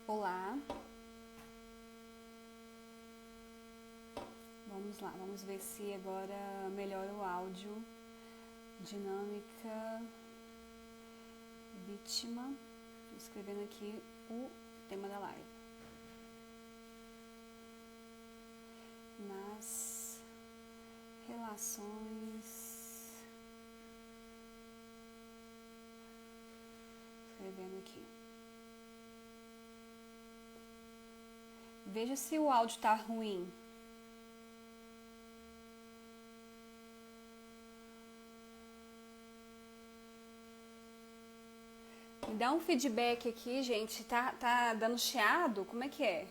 Olá, vamos lá, vamos ver se agora melhora o áudio. Dinâmica, vítima, estou escrevendo aqui o tema da live. Nas relações, escrevendo aqui. Veja se o áudio está ruim. Me dá um feedback aqui, gente. Tá dando chiado? Como é que é?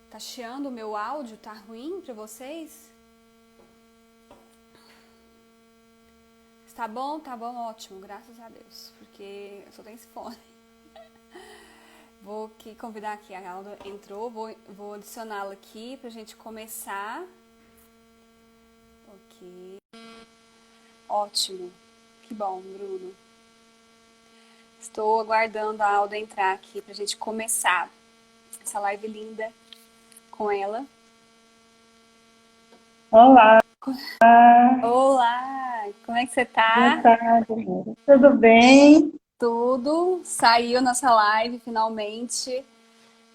Tá chiando o meu áudio? Tá ruim pra vocês? Tá bom, ótimo, graças a Deus. Porque eu só tenho esse fone. Vou aqui convidar aqui, a Alda entrou, vou adicioná-la aqui pra gente começar. Ok. Ótimo. Que bom, Bruno. Estou aguardando a Alda entrar aqui pra gente começar essa live linda com ela. Olá, Olá, como é que você boa tá? tarde. Tudo bem? Tudo, saiu nossa live finalmente.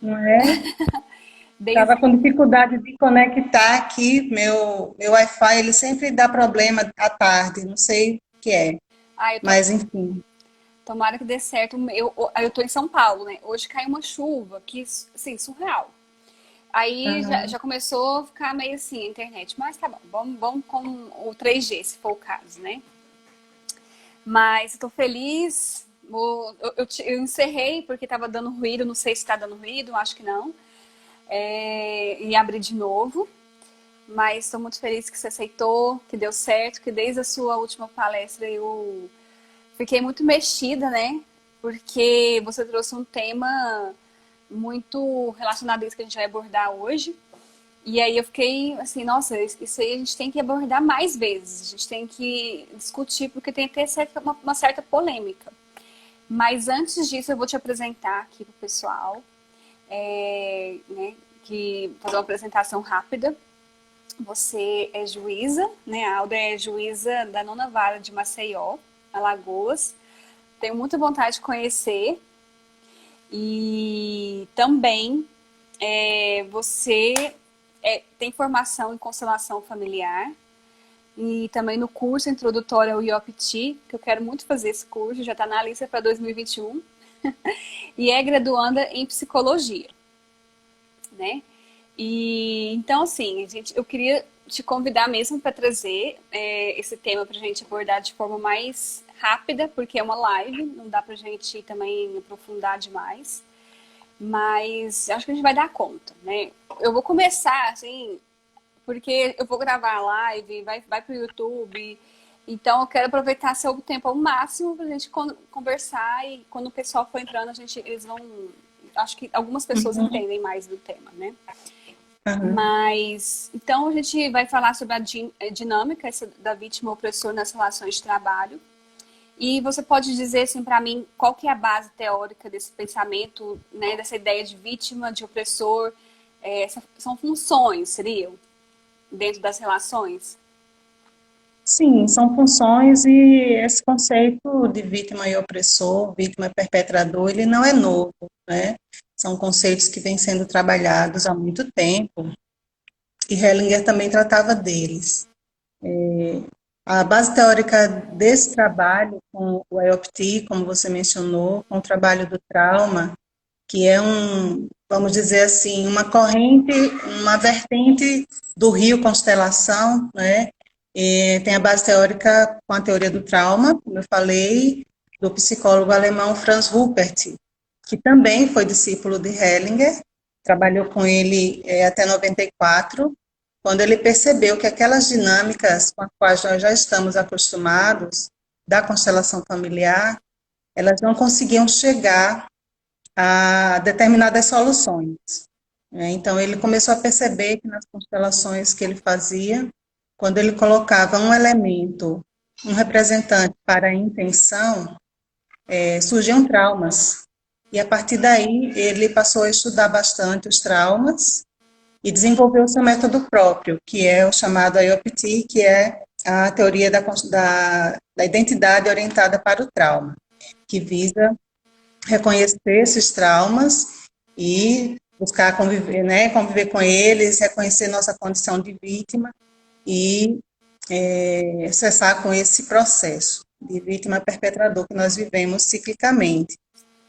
Não é? Estava Desde... com dificuldade de conectar aqui, meu Wi-Fi, ele sempre dá problema à tarde, não sei o que é, Ah, mas enfim. tomara que dê certo. Eu tô em São Paulo, né? Hoje caiu uma chuva que, assim, surreal. Aí Ah, já começou a ficar meio assim a internet. Mas tá bom, vamos com o 3G, se for o caso, né? Mas eu tô feliz. Eu encerrei porque tava dando ruído, não sei se tá dando ruído, acho que não. E abri de novo. Mas estou muito feliz que você aceitou, que deu certo, que desde a sua última palestra eu fiquei muito mexida, né? Porque você trouxe um tema muito relacionado a isso que a gente vai abordar hoje. E aí eu fiquei assim, nossa, isso aí a gente tem que abordar mais vezes, a gente tem que discutir, porque tem até uma certa polêmica. Mas antes disso, eu vou te apresentar aqui pro pessoal, né, que fazer uma apresentação rápida. Você é juíza, né? A Alda é juíza da Nona Vara de Maceió, Alagoas. Tenho muita vontade de conhecer. E também você tem formação em constelação familiar e também no curso introdutório ao IOPT, que eu quero muito fazer esse curso, já está na lista para 2021, e é graduanda em psicologia, né? E então, assim, eu queria te convidar mesmo para trazer esse tema para a gente abordar de forma mais rápida, porque é uma live, não dá para a gente também aprofundar demais. Mas acho que a gente vai dar conta, né? Eu vou começar, assim, porque eu vou gravar a live, vai pro YouTube. Então eu quero aproveitar seu tempo ao máximo pra gente conversar e quando o pessoal for entrando, eles vão. Acho que algumas pessoas uhum, entendem mais do tema, né? aham. Mas então a gente vai falar sobre a dinâmica da vítima opressor nas relações de trabalho. E você pode dizer assim para mim qual que é a base teórica desse pensamento, né, dessa ideia de vítima, de opressor? São funções, seriam, dentro das relações? Sim, são funções e esse conceito de vítima e opressor, vítima e perpetrador, ele não é novo, né? São conceitos que vêm sendo trabalhados há muito tempo e Hellinger também tratava deles. A base teórica desse trabalho com o IOPT, como você mencionou, com o trabalho do trauma, que é vamos dizer assim, uma corrente, uma vertente do Rio Constelação, né? E tem a base teórica com a teoria do trauma, como eu falei, do psicólogo alemão Franz Ruppert, que também foi discípulo de Hellinger, trabalhou com ele até 94, quando ele percebeu que aquelas dinâmicas com as quais nós já estamos acostumados, da constelação familiar, elas não conseguiam chegar a determinadas soluções. Então, ele começou a perceber que nas constelações que ele fazia, quando ele colocava um elemento, um representante para a intenção, surgiam traumas. E a partir daí ele passou a estudar bastante os traumas e desenvolveu o seu método próprio, que é o chamado IOPT, que é a teoria da identidade orientada para o trauma, que visa reconhecer esses traumas e buscar conviver, né, conviver com eles, reconhecer nossa condição de vítima e cessar com esse processo de vítima perpetrador que nós vivemos ciclicamente.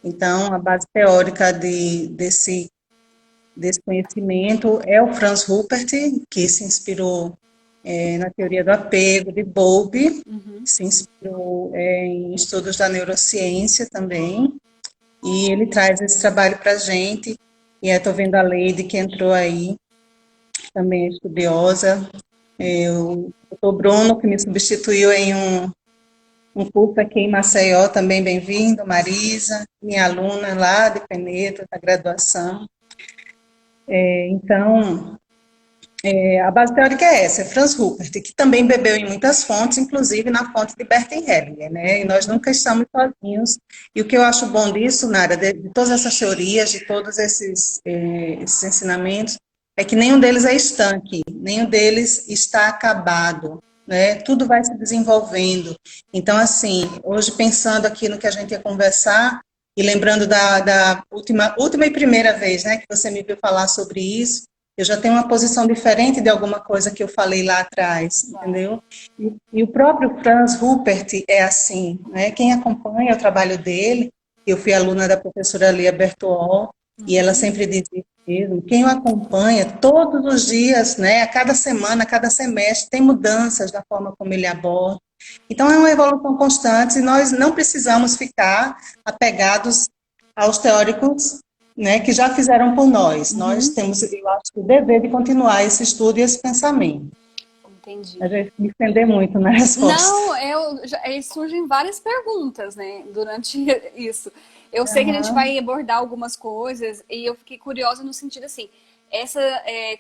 Então, a base teórica desse conhecimento é o Franz Ruppert, que se inspirou na teoria do apego de Bowlby, se inspirou em estudos da neurociência também, e ele traz esse trabalho para a gente, e estou vendo a Leide que entrou aí, também é estudiosa, o doutor Bruno, que me substituiu em um curso aqui em Maceió, também bem-vindo, Marisa, minha aluna lá de Penedo, da graduação. Então, a base teórica é essa, é Franz Ruppert, que também bebeu em muitas fontes, inclusive na fonte de Bertin Hellinger, né? E nós nunca estamos sozinhos. E o que eu acho bom disso, Nara, de todas essas teorias, de todos esses ensinamentos, é que nenhum deles é estanque, nenhum deles está acabado, né? Tudo vai se desenvolvendo. Então, assim, hoje pensando aqui no que a gente ia conversar, e lembrando da última e primeira vez, né, que você me viu falar sobre isso, eu já tenho uma posição diferente de alguma coisa que eu falei lá atrás, entendeu? E o próprio Franz Ruppert é assim, né? Quem acompanha o trabalho dele, eu fui aluna da professora Lia Bertol, e ela sempre dizia mesmo, quem o acompanha todos os dias, né, a cada semana, a cada semestre, tem mudanças da forma como ele aborda. Então, é uma evolução constante e nós não precisamos ficar apegados aos teóricos, né, que já fizeram por nós. Nós temos, eu acho, o dever de continuar esse estudo e esse pensamento. Entendi. A gente me estender muito na resposta. Não, surgem várias perguntas, né, durante isso. Eu sei que a gente vai abordar algumas coisas e eu fiquei curiosa no sentido assim,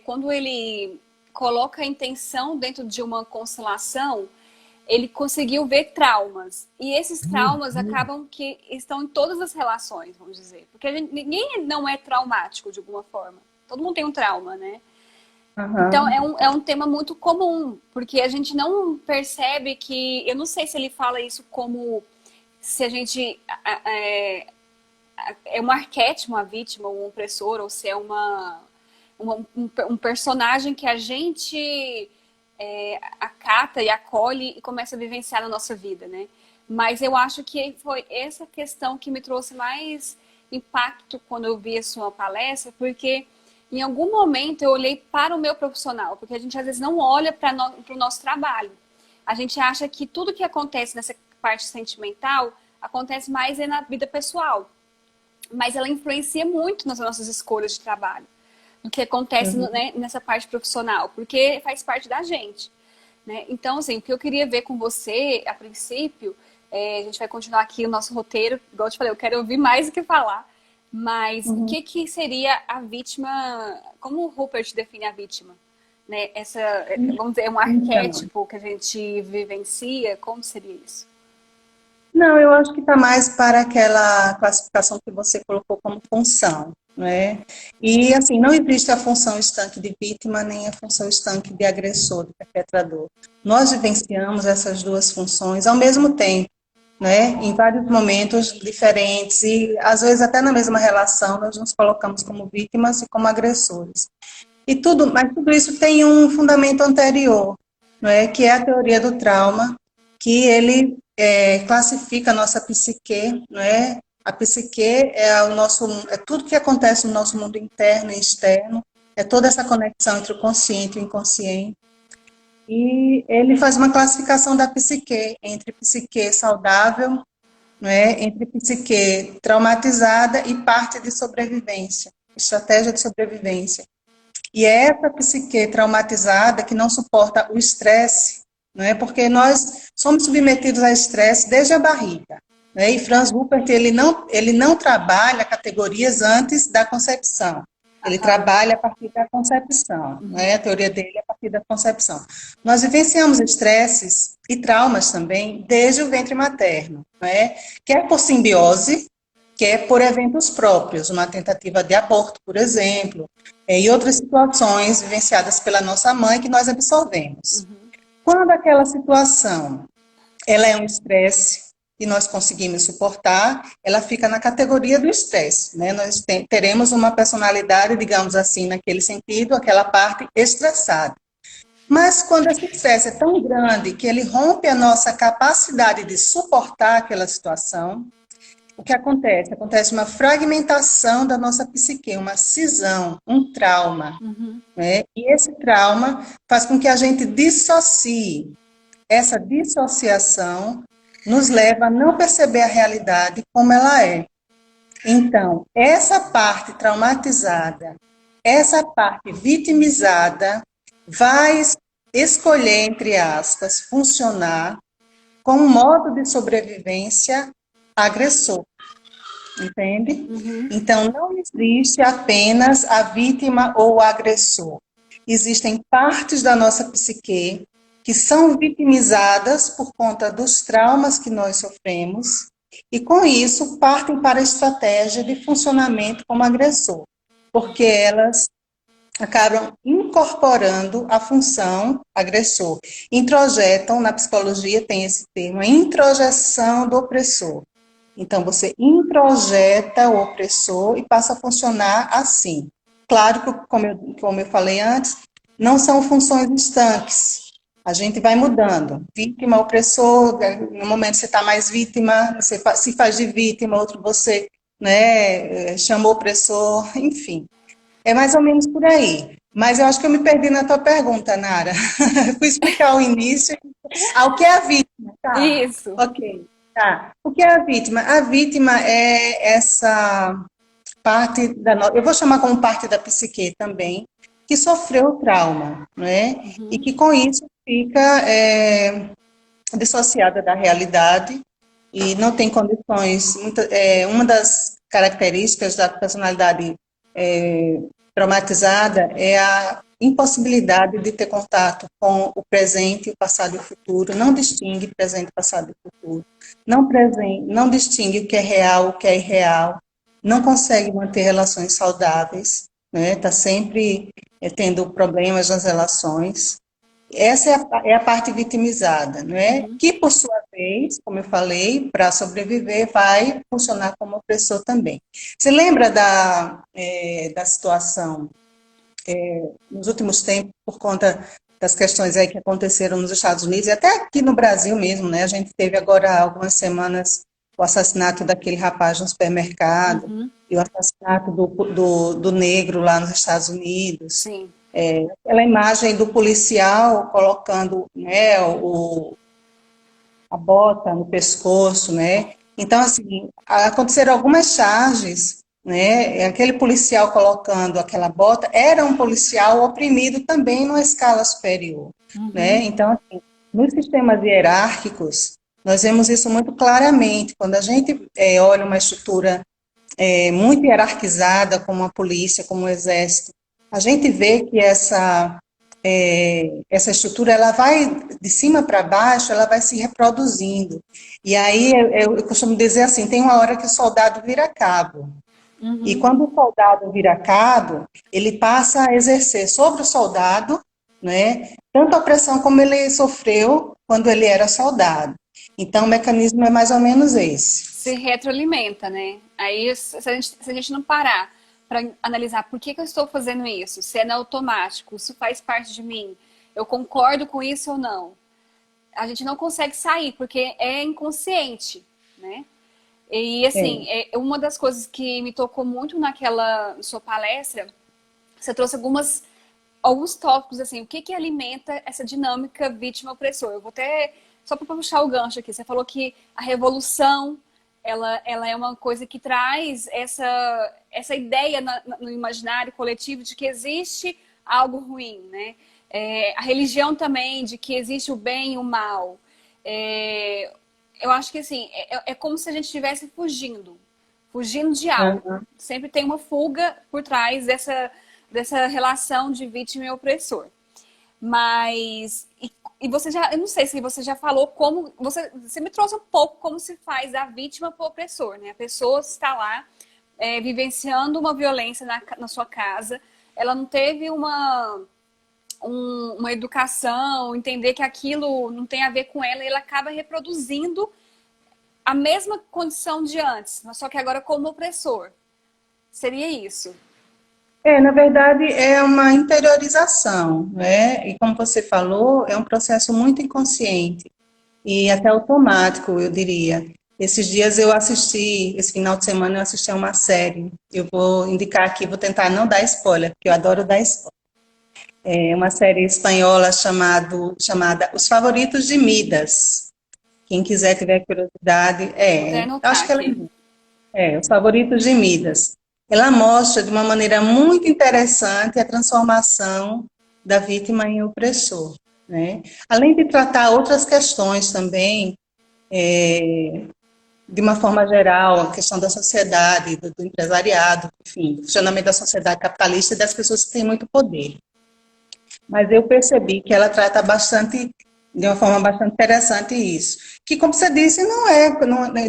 quando ele coloca a intenção dentro de uma constelação, ele conseguiu ver traumas. E esses traumas acabam que estão em todas as relações, vamos dizer. Porque ninguém não é traumático de alguma forma. Todo mundo tem um trauma, né? Então, é um tema muito comum, porque a gente não percebe que... Eu não sei se ele fala isso como se a gente... É um arquétipo, uma vítima, um opressor, ou se é um personagem que a gente acata e acolhe e começa a vivenciar na nossa vida, né? Mas eu acho que foi essa questão que me trouxe mais impacto quando eu vi a sua palestra, porque em algum momento eu olhei para o meu profissional, porque a gente às vezes não olha para o nosso trabalho. A gente acha que tudo que acontece nessa parte sentimental acontece mais na vida pessoal, mas ela influencia muito nas nossas escolhas de trabalho, do que acontece né, nessa parte profissional, porque faz parte da gente, né? Então, assim, o que eu queria ver com você, a princípio, a gente vai continuar aqui o nosso roteiro, igual eu te falei, eu quero ouvir mais do que falar, mas o que seria a vítima, como o Ruppert define a vítima? Né? Vamos dizer, é um arquétipo que a gente vivencia, como seria isso? Não, eu acho que está mais para aquela classificação que você colocou como função, né? E, assim, não existe a função estanque de vítima nem a função estanque de agressor, de perpetrador. Nós vivenciamos essas duas funções ao mesmo tempo, né? Em vários momentos diferentes e, às vezes, até na mesma relação, nós nos colocamos como vítimas e como agressores. Mas tudo isso tem um fundamento anterior, não é? Que é a teoria do trauma, que ele classifica a nossa psique, não é? A psique é tudo que acontece no nosso mundo interno e externo, é toda essa conexão entre o consciente e o inconsciente. E ele faz uma classificação da psique, entre psique saudável, não é? Entre psique traumatizada e parte de sobrevivência, estratégia de sobrevivência. E é essa psique traumatizada que não suporta o estresse, não é? Porque nós somos submetidos a estresse desde a barriga, né? E Franz Ruppert, ele não trabalha categorias antes da concepção, ele trabalha a partir da concepção, né? A teoria dele é a partir da concepção. Nós vivenciamos estresses e traumas também desde o ventre materno, né? Quer por simbiose, quer por eventos próprios, uma tentativa de aborto, por exemplo, e outras situações vivenciadas pela nossa mãe que nós absorvemos. Quando aquela situação ela é um estresse e nós conseguimos suportar, ela fica na categoria do estresse, né? Nós teremos uma personalidade, digamos assim, naquele sentido, aquela parte estressada. Mas quando esse estresse é tão grande que ele rompe a nossa capacidade de suportar aquela situação, o que acontece? Acontece uma fragmentação da nossa psique, uma cisão, um trauma, né? E esse trauma faz com que a gente dissocie. Essa dissociação nos leva a não perceber a realidade como ela é. Então, essa parte traumatizada, essa parte vitimizada, vai escolher, entre aspas, funcionar como um modo de sobrevivência agressor. Entende? Então, não existe apenas a vítima ou o agressor. Existem partes da nossa psique que são vitimizadas por conta dos traumas que nós sofremos e, com isso, partem para a estratégia de funcionamento como agressor, porque elas acabam incorporando a função agressor. Introjetam, na psicologia tem esse termo, a introjeção do opressor. Então, você introjeta o opressor e passa a funcionar assim. Claro que, como eu falei antes, não são funções estanques. A gente vai mudando. Vítima, opressor, no momento você está mais vítima, você se faz de vítima, outro você, né, chama o opressor, enfim. É mais ou menos por aí. Mas eu acho que eu me perdi na tua pergunta, Nara. Fui explicar o início. O que é a vítima? Tá, Isso. ok. Tá. O que é a vítima? A vítima é essa parte eu vou chamar como parte da psique também, que sofreu o trauma, né? E que com isso fica dissociada da realidade e não tem condições. Uma das características da personalidade traumatizada é a impossibilidade de ter contato com o presente, o passado e o futuro, não distingue presente, passado e futuro, não distingue o que é real, o que é irreal, não consegue manter relações saudáveis, né? Está sempre tendo problemas nas relações. Essa é a parte vitimizada, né? Que, por sua vez, como eu falei, para sobreviver, vai funcionar como opressor também. Você lembra da situação nos últimos tempos, por conta das questões aí que aconteceram nos Estados Unidos e até aqui no Brasil mesmo, né? A gente teve agora algumas semanas o assassinato daquele rapaz no supermercado e o assassinato do negro lá nos Estados Unidos. Sim. Aquela imagem do policial colocando, né, a bota no pescoço, né? Então, assim, aconteceram algumas charges, né? Aquele policial colocando aquela bota era um policial oprimido também numa escala superior, né? Então, assim, nos sistemas hierárquicos, nós vemos isso muito claramente. Quando a gente olha uma estrutura muito hierarquizada, como a polícia, como o exército, a gente vê que essa estrutura, ela vai de cima para baixo, ela vai se reproduzindo. E aí, eu costumo dizer assim, tem uma hora que o soldado vira cabo. E quando o soldado vira cabo, ele passa a exercer sobre o soldado, né, tanto a opressão como ele sofreu quando ele era soldado. Então, o mecanismo é mais ou menos esse. Se retroalimenta, né? Aí, se a gente não parar para analisar por que eu estou fazendo isso, se é no automático, isso faz parte de mim, eu concordo com isso ou não, a gente não consegue sair, porque é inconsciente, né? E, assim, uma das coisas que me tocou muito naquela sua palestra, você trouxe alguns tópicos, assim, o que alimenta essa dinâmica vítima-opressor. Eu vou até, só para puxar o gancho aqui, você falou que a revolução, ela é uma coisa que traz essa ideia no imaginário coletivo de que existe algo ruim, né? A religião também, de que existe o bem e o mal. Eu acho que, assim, é como se a gente estivesse fugindo de algo. Sempre tem uma fuga por trás dessa relação de vítima e opressor. Mas, e você já, eu não sei se você já falou como, você me trouxe um pouco como se faz da vítima para o opressor, né? A pessoa está lá vivenciando uma violência na sua casa, ela não teve uma educação, entender que aquilo não tem a ver com ela, e ela acaba reproduzindo a mesma condição de antes, mas só que agora como opressor. Seria isso. Na verdade, é uma interiorização, né? E como você falou, é um processo muito inconsciente e até automático, eu diria. Esses dias eu assisti, esse final de semana eu assisti a uma série. Eu vou indicar aqui, vou tentar não dar spoiler, porque eu adoro dar spoiler. É uma série espanhola chamada Os Favoritos de Midas. Quem quiser, tiver curiosidade, Vou até eu anotar acho que ela aqui. Os Favoritos de Midas. Ela mostra de uma maneira muito interessante a transformação da vítima em opressor, né? Além de tratar outras questões também, de uma forma geral, a questão da sociedade, do empresariado, enfim, do funcionamento da sociedade capitalista e das pessoas que têm muito poder. Mas eu percebi que ela trata bastante, de uma forma bastante interessante isso. Que, como você disse,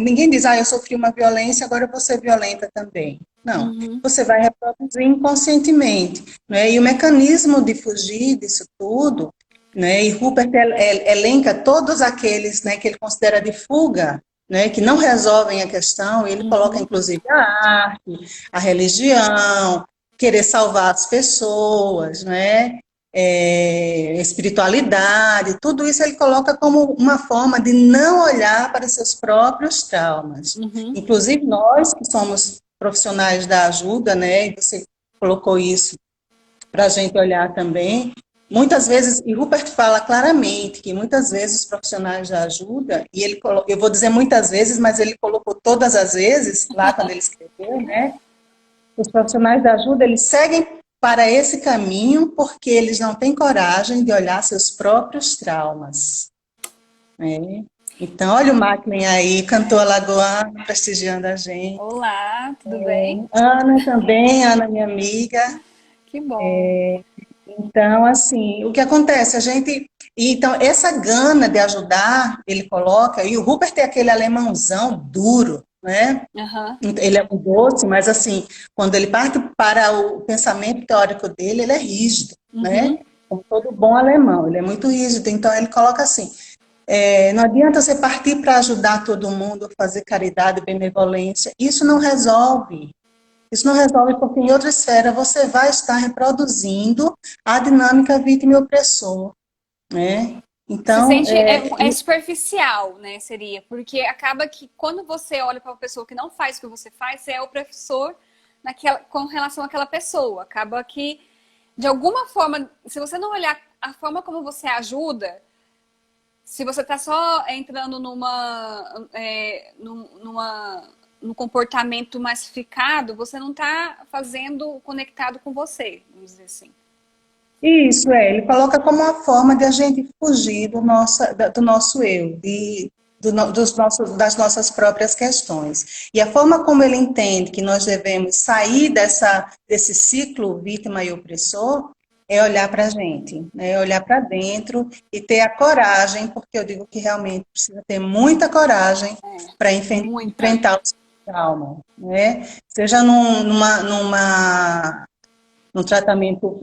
ninguém diz, eu sofri uma violência, agora eu vou ser violenta também. Não, Uhum. você vai reproduzir inconscientemente, né? E o mecanismo de fugir disso tudo, né? E Rupert elenca todos aqueles, né, que ele considera de fuga, né, que não resolvem a questão, e ele coloca Uhum. inclusive a arte, a religião, querer salvar as pessoas, né? Espiritualidade, tudo isso ele coloca como uma forma de não olhar para seus próprios traumas. Uhum. Inclusive nós que somos profissionais da ajuda, né, e você colocou isso para a gente olhar também, muitas vezes, e Rupert fala claramente que muitas vezes os profissionais da ajuda, e eu vou dizer muitas vezes, mas ele colocou todas as vezes, lá quando ele escreveu, né, os profissionais da ajuda, eles seguem para esse caminho porque eles não têm coragem de olhar seus próprios traumas, né? Então, olha o Macklin aí, cantor alagoano, prestigiando a gente. Olá, tudo bem? Ana também, Ana, minha amiga. Que bom. Então, assim, o que acontece? Então, essa gana de ajudar, ele coloca, e o Rupert é aquele alemãozão duro, né? Aham. Ele é um doce, mas assim, quando ele parte para o pensamento teórico dele, ele é rígido, Uhum. né? Como todo bom alemão, ele é muito rígido. Então ele coloca assim: não adianta você partir para ajudar todo mundo, fazer caridade, benevolência. Isso não resolve. Isso não resolve porque em outra esfera você vai estar reproduzindo a dinâmica vítima e opressor, né? Se Então, sente é superficial, né? Seria porque acaba que quando você olha para uma pessoa que não faz o que você faz, você é opressor com relação àquela pessoa. Acaba que de alguma forma, se você não olhar a forma como você ajuda, se você está só entrando num comportamento massificado, você não está fazendo conectado com você, vamos dizer assim. isso ele coloca como uma forma de a gente fugir do nosso eu, das nossas próprias questões. E a forma como ele entende que nós devemos sair desse ciclo vítima e opressor é olhar para a gente, né? Olhar para dentro e ter a coragem, porque eu digo que realmente precisa ter muita coragem para Muita. enfrentar o trauma, né? Seja num tratamento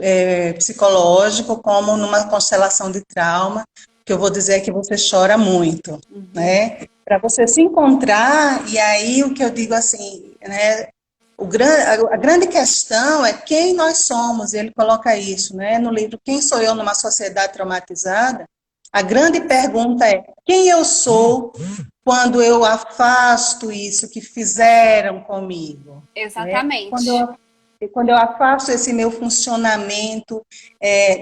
psicológico, como numa constelação de trauma, que eu vou dizer que você chora muito, né? Para você se encontrar, e aí o que eu digo assim, né? A grande questão é quem nós somos, ele coloca isso, né? No livro Quem Sou Eu numa Sociedade Traumatizada? A grande pergunta é quem eu sou quando eu afasto isso que fizeram comigo, né? Exatamente. Quando eu afasto esse meu funcionamento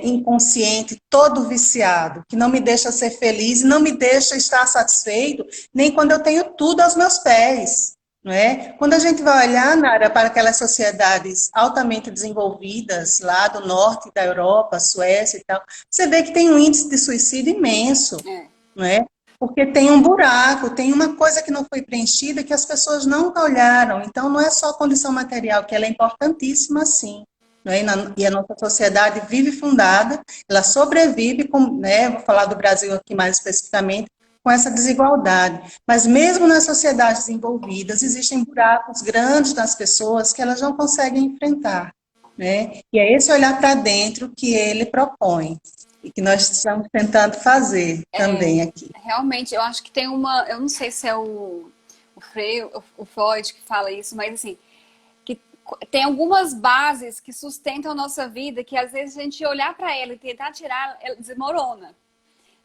inconsciente, todo viciado, que não me deixa ser feliz, não me deixa estar satisfeito, nem quando eu tenho tudo aos meus pés. Não é? Quando a gente vai olhar, Nara, para aquelas sociedades altamente desenvolvidas, lá do norte da Europa, Suécia e tal, você vê que tem um índice de suicídio imenso, É. não é? Porque tem um buraco, tem uma coisa que não foi preenchida que as pessoas não olharam. Então, não é só a condição material, que ela é importantíssima, sim. né? E a nossa sociedade vive fundada, ela sobrevive, com, né, vou falar do Brasil aqui mais especificamente, com essa desigualdade. Mas mesmo nas sociedades desenvolvidas, existem buracos grandes nas pessoas que elas não conseguem enfrentar, né? E é esse olhar para dentro que ele propõe e que nós estamos tentando fazer também aqui. Realmente, eu acho que tem uma. Eu não sei se é o Freud que fala isso, mas assim, que tem algumas bases que sustentam a nossa vida que às vezes a gente olhar para ela e tentar tirar, ela desmorona,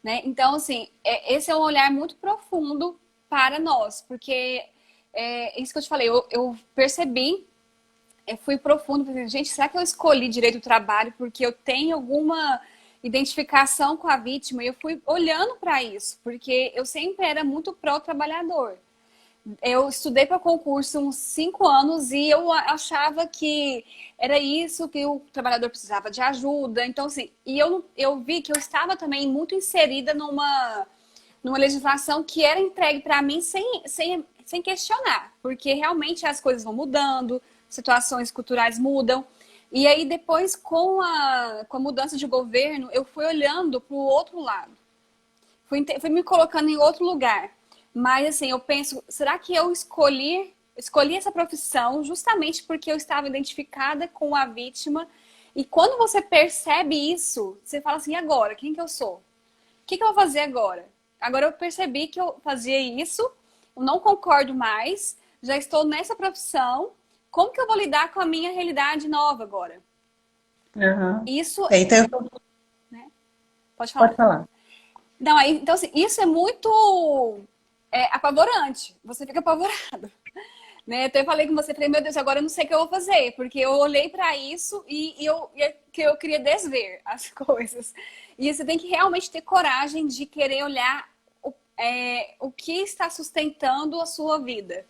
né? Então, assim, esse é um olhar muito profundo para nós, porque isso que eu te falei, eu percebi, eu fui profundo, falei, gente, será que eu escolhi direito o trabalho porque eu tenho alguma identificação com a vítima? E eu fui olhando para isso, porque eu sempre era muito pró-trabalhador. Eu estudei para concurso uns 5 anos e eu achava que era isso, que o trabalhador precisava de ajuda. Então, assim, e eu vi que eu estava também muito inserida numa legislação que era entregue para mim sem questionar, porque realmente as coisas vão mudando, situações culturais mudam. E aí, depois, com a mudança de governo, eu fui olhando para o outro lado. Fui me colocando em outro lugar. Mas, assim, eu penso, será que eu escolhi essa profissão justamente porque eu estava identificada com a vítima? E quando você percebe isso, você fala assim, e agora? Quem que eu sou? O que que eu vou fazer agora? Agora eu percebi que eu fazia isso, eu não concordo mais, já estou nessa profissão, como que eu vou lidar com a minha realidade nova agora? Uhum. Isso, Então, né? Pode pode falar. falar. Não, aí, então, assim, isso é muito apavorante. Você fica apavorado. Né? Então eu falei com você, falei, meu Deus, agora eu não sei o que eu vou fazer, porque eu olhei para isso que eu queria desver as coisas. E você tem que realmente ter coragem de querer olhar o que está sustentando a sua vida.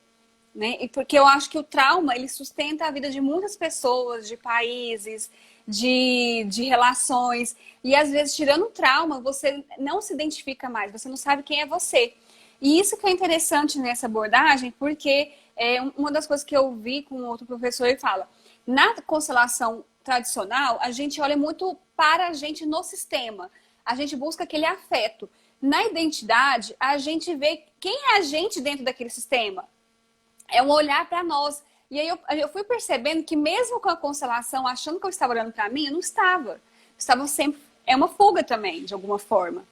Né? E porque eu acho que o trauma, ele sustenta a vida de muitas pessoas, de países, de relações. E às vezes, tirando o trauma, você não se identifica mais, você não sabe quem é você. E isso que é interessante nessa abordagem, porque uma das coisas que eu vi com outro professor, ele fala, na constelação tradicional, a gente olha muito para a gente no sistema. A gente busca aquele afeto. Na identidade, a gente vê quem é a gente dentro daquele sistema. É um olhar para nós. E aí eu fui percebendo que mesmo com a constelação, achando que eu estava olhando para mim, eu não estava. Eu estava sempre... É uma fuga também, de alguma forma.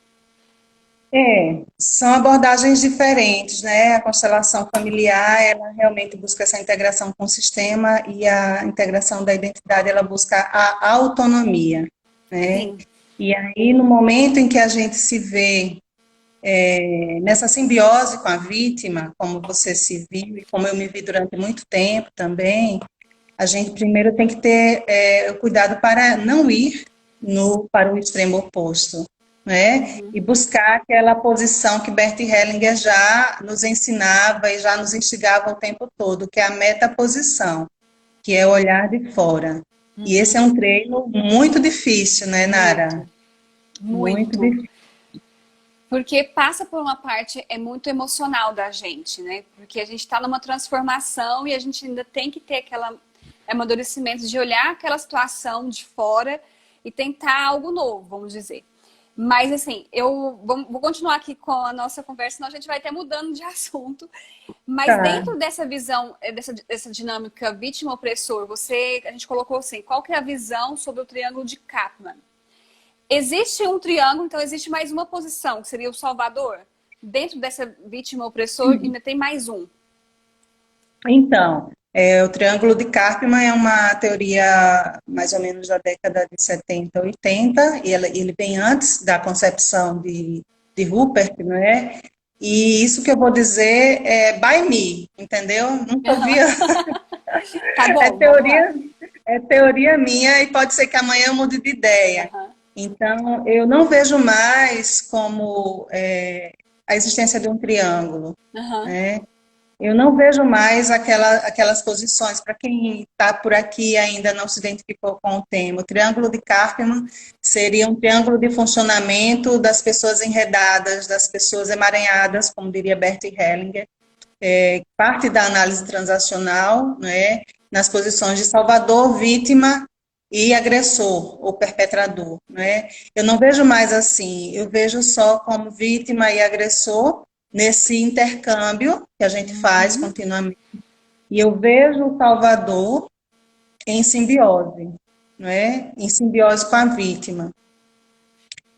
São abordagens diferentes, né? A constelação familiar, ela realmente busca essa integração com o sistema e a integração da identidade, ela busca a autonomia, né? Sim. E aí, no momento em que a gente se vê nessa simbiose com a vítima, como você se viu e como eu me vi durante muito tempo também, a gente primeiro tem que ter o cuidado para não ir para o extremo oposto, né? E buscar aquela posição que Bert Hellinger já nos ensinava e já nos instigava o tempo todo, que é a metaposição, que é o olhar de fora. E esse é um treino muito difícil, né, Nara? Muito Muito. difícil. Porque passa por uma parte muito emocional da gente, né? Porque a gente está numa transformação e a gente ainda tem que ter aquele amadurecimento de olhar aquela situação de fora e tentar algo novo, vamos dizer. Mas assim, eu vou continuar aqui com a nossa conversa, senão a gente vai até mudando de assunto. Mas Tá. dentro dessa visão, dessa dinâmica vítima-opressor, a gente colocou assim, qual que é a visão sobre o triângulo de Kaplan? Existe um triângulo, então existe mais uma posição, que seria o salvador. Dentro dessa vítima-opressor, ainda tem mais um. Então, o Triângulo de Karpman é uma teoria mais ou menos da década de 70, 80, e ele vem antes da concepção de Rupert, né? E isso que eu vou dizer é by me, entendeu? Nunca vi, Tá é bom, vamos lá. teoria, é teoria minha e pode ser que amanhã eu mude de ideia. Uhum, Então, eu não vejo mais como a existência de um triângulo, uhum. né? Eu não vejo mais aquelas posições, para quem está por aqui e ainda não se identificou com o tema. O triângulo de Karpman seria um triângulo de funcionamento das pessoas enredadas, das pessoas emaranhadas, como diria Bert Hellinger, parte da análise transacional, né, nas posições de salvador, vítima e agressor ou perpetrador, né? Eu não vejo mais assim, eu vejo só como vítima e agressor nesse intercâmbio que a gente faz Uhum. continuamente. E eu vejo o salvador em simbiose, né? Em simbiose com a vítima.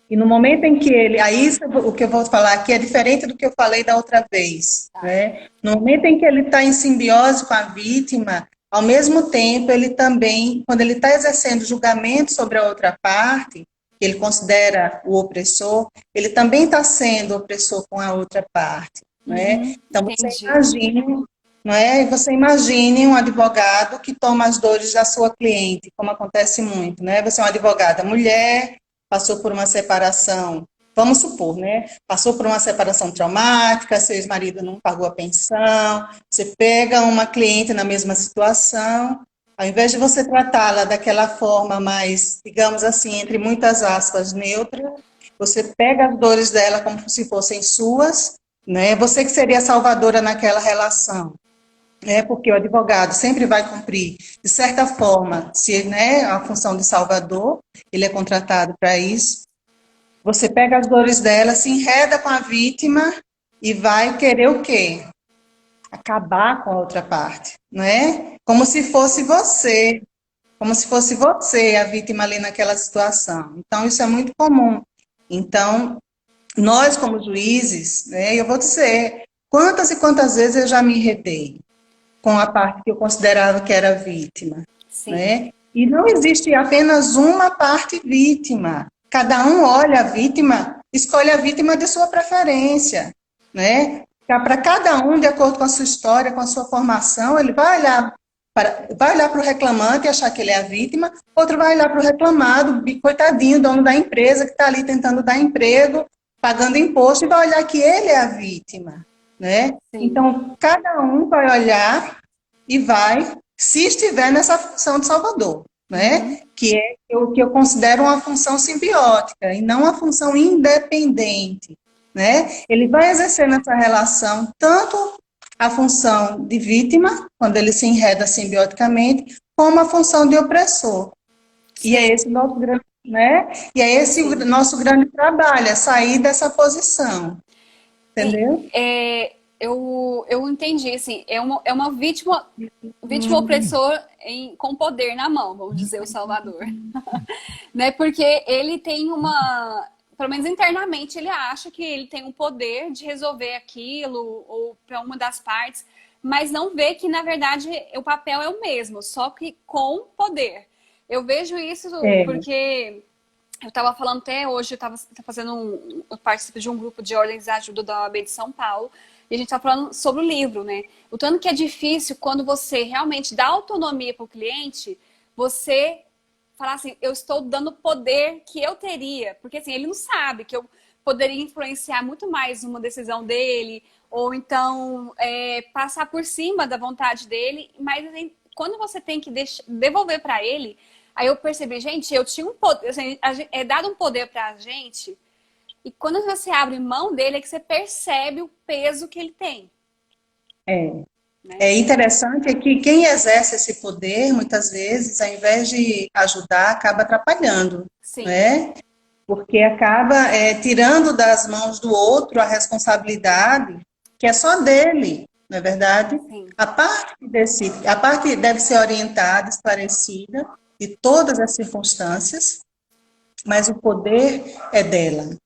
E no momento em que ele, aí o que eu vou falar aqui é diferente do que eu falei da outra vez, Tá. né? No momento em que ele está em simbiose com a vítima, ao mesmo tempo ele também, quando ele está exercendo julgamento sobre a outra parte, que ele considera o opressor, ele também está sendo opressor com a outra parte, né? Então você Entendi. imagine, não é? Você imagine um advogado que toma as dores da sua cliente, como acontece muito, né? Você é uma advogada mulher, passou por uma separação, vamos supor, né? Passou por uma separação traumática, seu ex-marido não pagou a pensão, você pega uma cliente na mesma situação, ao invés de você tratá-la daquela forma mais, digamos assim, entre muitas aspas, neutra, você pega as dores dela como se fossem suas, né? Você que seria a salvadora naquela relação. Porque o advogado sempre vai cumprir, de certa forma, se né, a função de salvador, ele é contratado para isso. Você pega as dores dela, se enreda com a vítima e vai querer o quê? Acabar com a outra parte, não é? Como se fosse você a vítima ali naquela situação. Então, isso é muito comum. Então, nós como juízes, né, eu vou dizer, quantas e quantas vezes eu já me enredei com a parte que eu considerava que era vítima, Sim. né? E não existe apenas uma parte vítima. Cada um olha a vítima, escolhe a vítima de sua preferência, né? Para cada um, de acordo com a sua história, com a sua formação, ele vai olhar para o reclamante e achar que ele é a vítima, outro vai olhar para o reclamado, coitadinho, dono da empresa, que está ali tentando dar emprego, pagando imposto, e vai olhar que ele é a vítima, né? Sim. Então, cada um vai olhar e vai, se estiver nessa função de salvador, Uhum. né? Que é o que eu considero uma função simbiótica e não uma função independente, né? Ele vai exercer nessa relação tanto a função de vítima, quando ele se enreda simbioticamente, como a função de opressor. E é Sim. esse o nosso grande, né? E é esse o Sim. nosso grande trabalho, é sair dessa posição, Sim, entendeu? eu entendi, assim, é uma vítima, vítima opressor com poder na mão, vamos dizer, o Salvador. Né? Porque ele tem uma, pelo menos internamente, ele acha que ele tem um poder de resolver aquilo, ou para uma das partes, mas não vê que, na verdade, o papel é o mesmo, só que com poder. Eu vejo isso É, porque eu estava falando até hoje, eu estava fazendo eu participo de um grupo de ordens de ajuda da OAB de São Paulo, e a gente estava falando sobre o livro, né? O tanto que é difícil quando você realmente dá autonomia para o cliente, você falar assim, eu estou dando poder que eu teria, porque assim, ele não sabe que eu poderia influenciar muito mais uma decisão dele, ou então passar por cima da vontade dele, mas assim, quando você tem que devolver para ele, aí eu percebi, gente, eu tinha um poder, assim, é dado um poder pra gente, e quando você abre mão dele, é que você percebe o peso que ele tem, é. né? É interessante é que quem exerce esse poder, muitas vezes, ao invés de ajudar, acaba atrapalhando, Sim, né? Porque acaba tirando das mãos do outro a responsabilidade que é só dele, não é verdade? sim, A parte deve ser orientada, esclarecida de todas as circunstâncias, mas o poder é dela,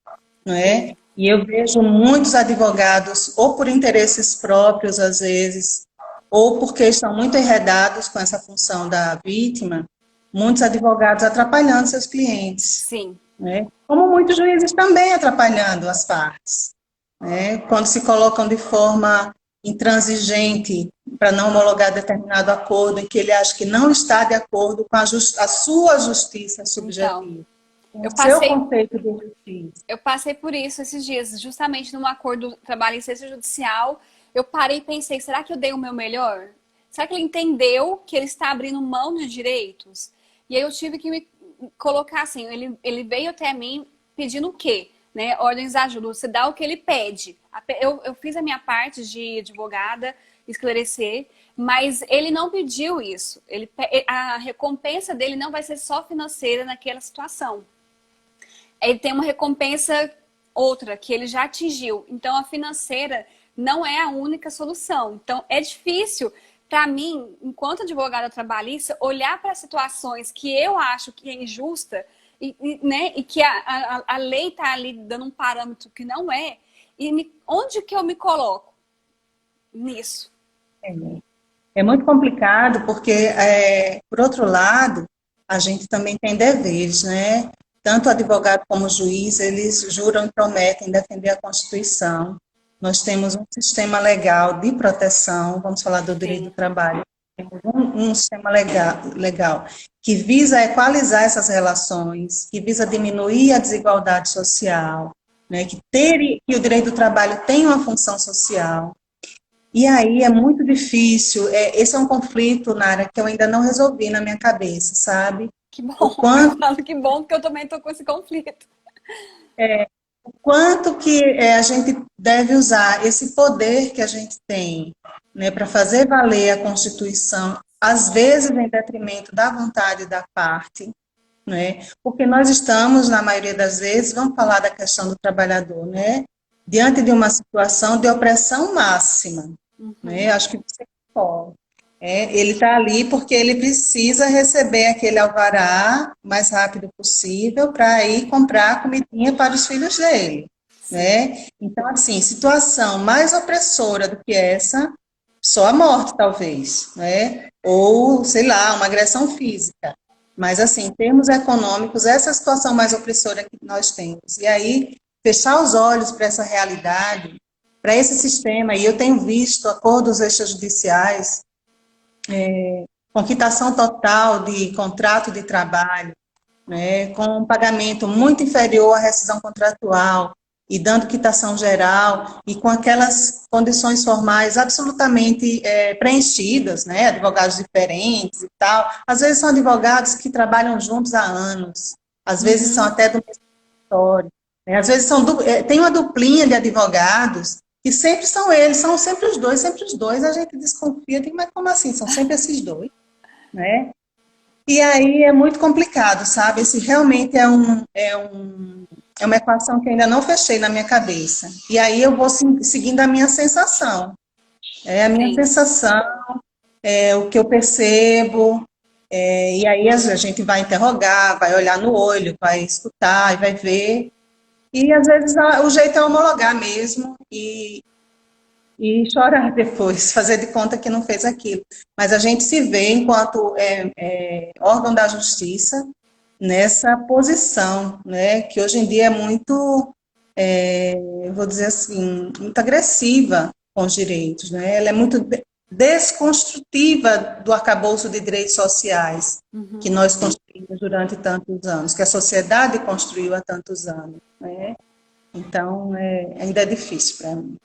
não é? sim. E eu vejo muitos advogados, ou por interesses próprios, às vezes, ou porque estão muito enredados com essa função da vítima, muitos advogados atrapalhando seus clientes, Sim. né? Como muitos juízes também atrapalhando as partes, né? Quando se colocam de forma intransigente para não homologar determinado acordo em que ele acha que não está de acordo com a sua justiça Então, subjetiva, com eu o seu passei conceito de justiça. Eu passei por isso esses dias, justamente num acordo trabalhista judicial. Eu parei e pensei, será que eu dei o meu melhor? Será que ele entendeu que ele está abrindo mão de direitos? E aí eu tive que me colocar assim, ele veio até mim pedindo o quê? Né? Ordens de ajuda, você dá o que ele pede. Eu fiz a minha parte de advogada, esclarecer, Mas ele não pediu isso. A recompensa dele não vai ser só financeira naquela situação. Ele tem uma recompensa outra que ele já atingiu. Então, a financeira não é a única solução. Então, é difícil para mim, enquanto advogada trabalhista, olhar para situações que eu acho que é injusta né, e que a lei está ali dando um parâmetro que não é, e onde que eu me coloco nisso? É muito complicado porque, por outro lado, a gente também tem deveres, né? Tanto o advogado como o juiz, eles juram e prometem defender a Constituição. Nós temos um sistema legal de proteção, vamos falar do direito do Sim. trabalho, temos um sistema legal que visa equalizar essas relações, que visa diminuir a desigualdade social, né? Que o direito do trabalho tem uma função social. E aí é muito difícil, esse é um conflito, Nara, que eu ainda não resolvi na minha cabeça, sabe? Que O bom, eu quanto, falo que bom, porque eu também estou com esse conflito. o quanto que a gente deve usar esse poder que a gente tem, né, para fazer valer a Constituição, às vezes em detrimento da vontade da parte, né? Porque nós estamos, na maioria das vezes, vamos falar da questão do trabalhador, né? Diante de uma situação de opressão máxima, né? Uhum. Acho que você concorda. Ele está ali porque ele precisa receber aquele alvará o mais rápido possível para ir comprar comidinha para os filhos dele, Sim. né? Então, assim, situação mais opressora do que essa, só a morte, talvez, né? Ou, sei lá, uma agressão física. Mas, assim, em termos econômicos, essa é a situação mais opressora que nós temos. E aí, fechar os olhos para essa realidade, para esse sistema, e eu tenho visto acordos extrajudiciais com quitação total de contrato de trabalho, né, com um pagamento muito inferior à rescisão contratual, e dando quitação geral, e com aquelas condições formais absolutamente preenchidas, né, advogados diferentes e tal. Às vezes são advogados que trabalham juntos há anos, às vezes são Uhum. até do mesmo escritório, né, às vezes tem uma duplinha de advogados que sempre são eles, são sempre os dois, a gente desconfia, mas como assim? São sempre esses dois, né? E aí é muito complicado, sabe? Esse realmente é uma equação que eu ainda não fechei na minha cabeça. E aí eu vou seguindo a minha sensação. É a minha Sim. sensação, é o que eu percebo. E aí a gente vai interrogar, vai olhar no olho, vai escutar e vai ver. E às vezes o jeito é homologar mesmo e chorar depois, fazer de conta que não fez aquilo. Mas a gente se vê enquanto órgão da justiça nessa posição, né, que hoje em dia é muito, eu vou dizer assim, muito agressiva com os direitos, né? Ela é muito desconstrutiva do arcabouço de direitos sociais que Uhum. nós construímos durante tantos anos, que a sociedade construiu há tantos anos, né? Então, ainda é difícil para mim.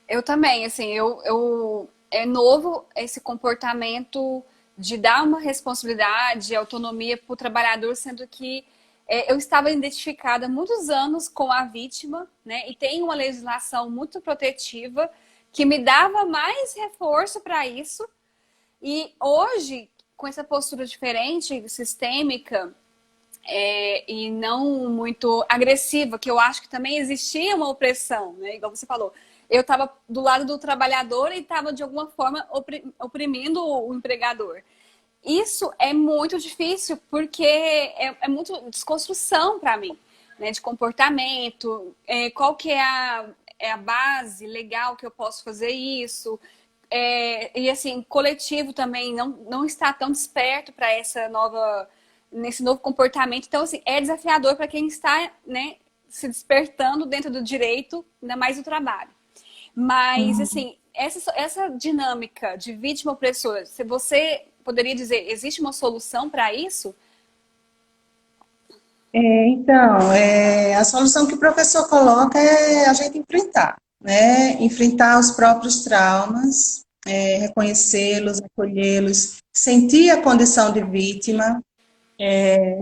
Eu também, assim, é novo esse comportamento de dar uma responsabilidade, autonomia para o trabalhador, sendo que eu estava identificada há muitos anos com a vítima, né? E tem uma legislação muito protetiva que me dava mais reforço para isso. E hoje, com essa postura diferente, sistêmica, e não muito agressiva, que eu acho que também existia uma opressão, né? Igual você falou. Eu estava do lado do trabalhador e estava, de alguma forma, oprimindo o empregador. Isso é muito difícil porque é muito desconstrução para mim, né? De comportamento, qual que é a base legal que eu posso fazer isso. E assim, coletivo também não está tão desperto para essa nova nesse novo comportamento. Então, assim, é desafiador para quem está, né, se despertando dentro do direito, ainda mais do trabalho. Mas, Uhum. assim, essa dinâmica de vítima opressora, se você poderia dizer, existe uma solução para isso? Então, a solução que o professor coloca é a gente enfrentar, né? Enfrentar os próprios traumas, reconhecê-los, acolhê-los, sentir a condição de vítima.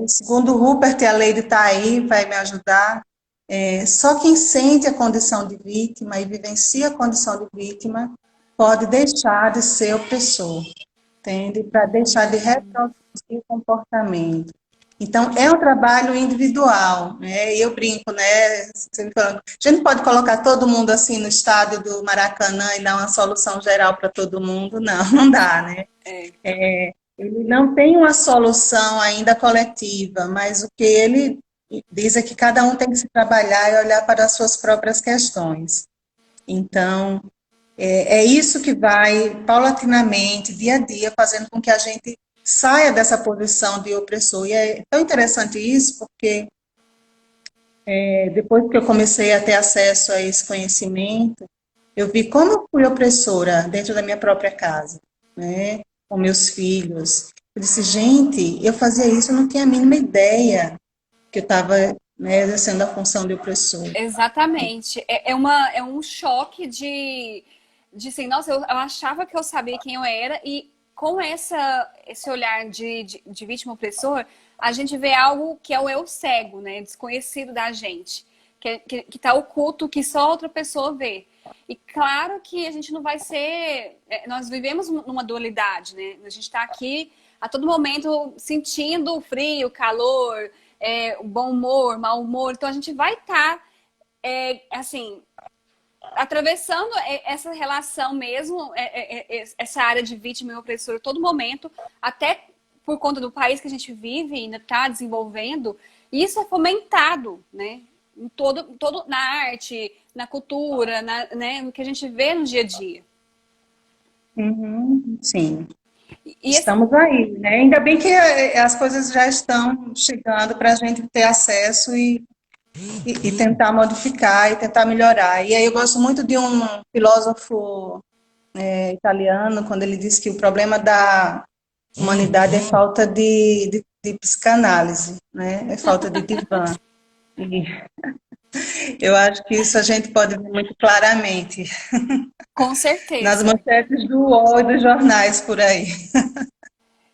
Segundo Rupert, a lei de estar aí vai me ajudar. Só quem sente a condição de vítima e vivencia a condição de vítima pode deixar de ser opressor, entende? Para deixar de reproduzir o comportamento. Então, é um trabalho individual, né? E eu brinco, né? Você me falando, a gente não pode colocar todo mundo assim no estádio do Maracanã e dar uma solução geral para todo mundo, não, não dá, né? É, Ele não tem uma solução ainda coletiva, mas o que ele diz é que cada um tem que se trabalhar e olhar para as suas próprias questões. Então, é isso que vai, paulatinamente, dia a dia, fazendo com que a gente saia dessa posição de opressor. E é tão interessante isso, porque depois que eu comecei a ter acesso a esse conhecimento, eu vi como eu fui opressora dentro da minha própria casa, né? Com meus filhos. Eu disse, gente, eu fazia isso, eu não tinha a mínima ideia que eu estava, né, exercendo a função de opressor. exatamente. É um choque de assim, nossa, eu achava que eu sabia quem eu era, e com esse olhar de vítima opressor, a gente vê algo que é o eu cego, né? Desconhecido da gente, que tá oculto, que só outra pessoa vê. E claro que a gente não vai ser. Nós vivemos numa dualidade, né? A gente está aqui a todo momento sentindo o frio, o calor, o bom humor, mau humor. Então a gente vai estar, assim, atravessando essa relação mesmo, essa área de vítima e opressor a todo momento, até por conta do país que a gente vive e ainda está desenvolvendo. E isso é fomentado, né? Em na arte, na cultura, né? No que a gente vê no dia a dia. Uhum, sim. E esse, Estamos aí, né? Ainda bem que as coisas já estão chegando para a gente ter acesso e tentar modificar e tentar melhorar. E aí eu gosto muito de um filósofo italiano, quando ele diz que o problema da humanidade é falta de psicanálise, né? É falta de divã. E eu acho que isso a gente pode ver muito claramente com nas certeza. manchetes do UOL e dos jornais por aí.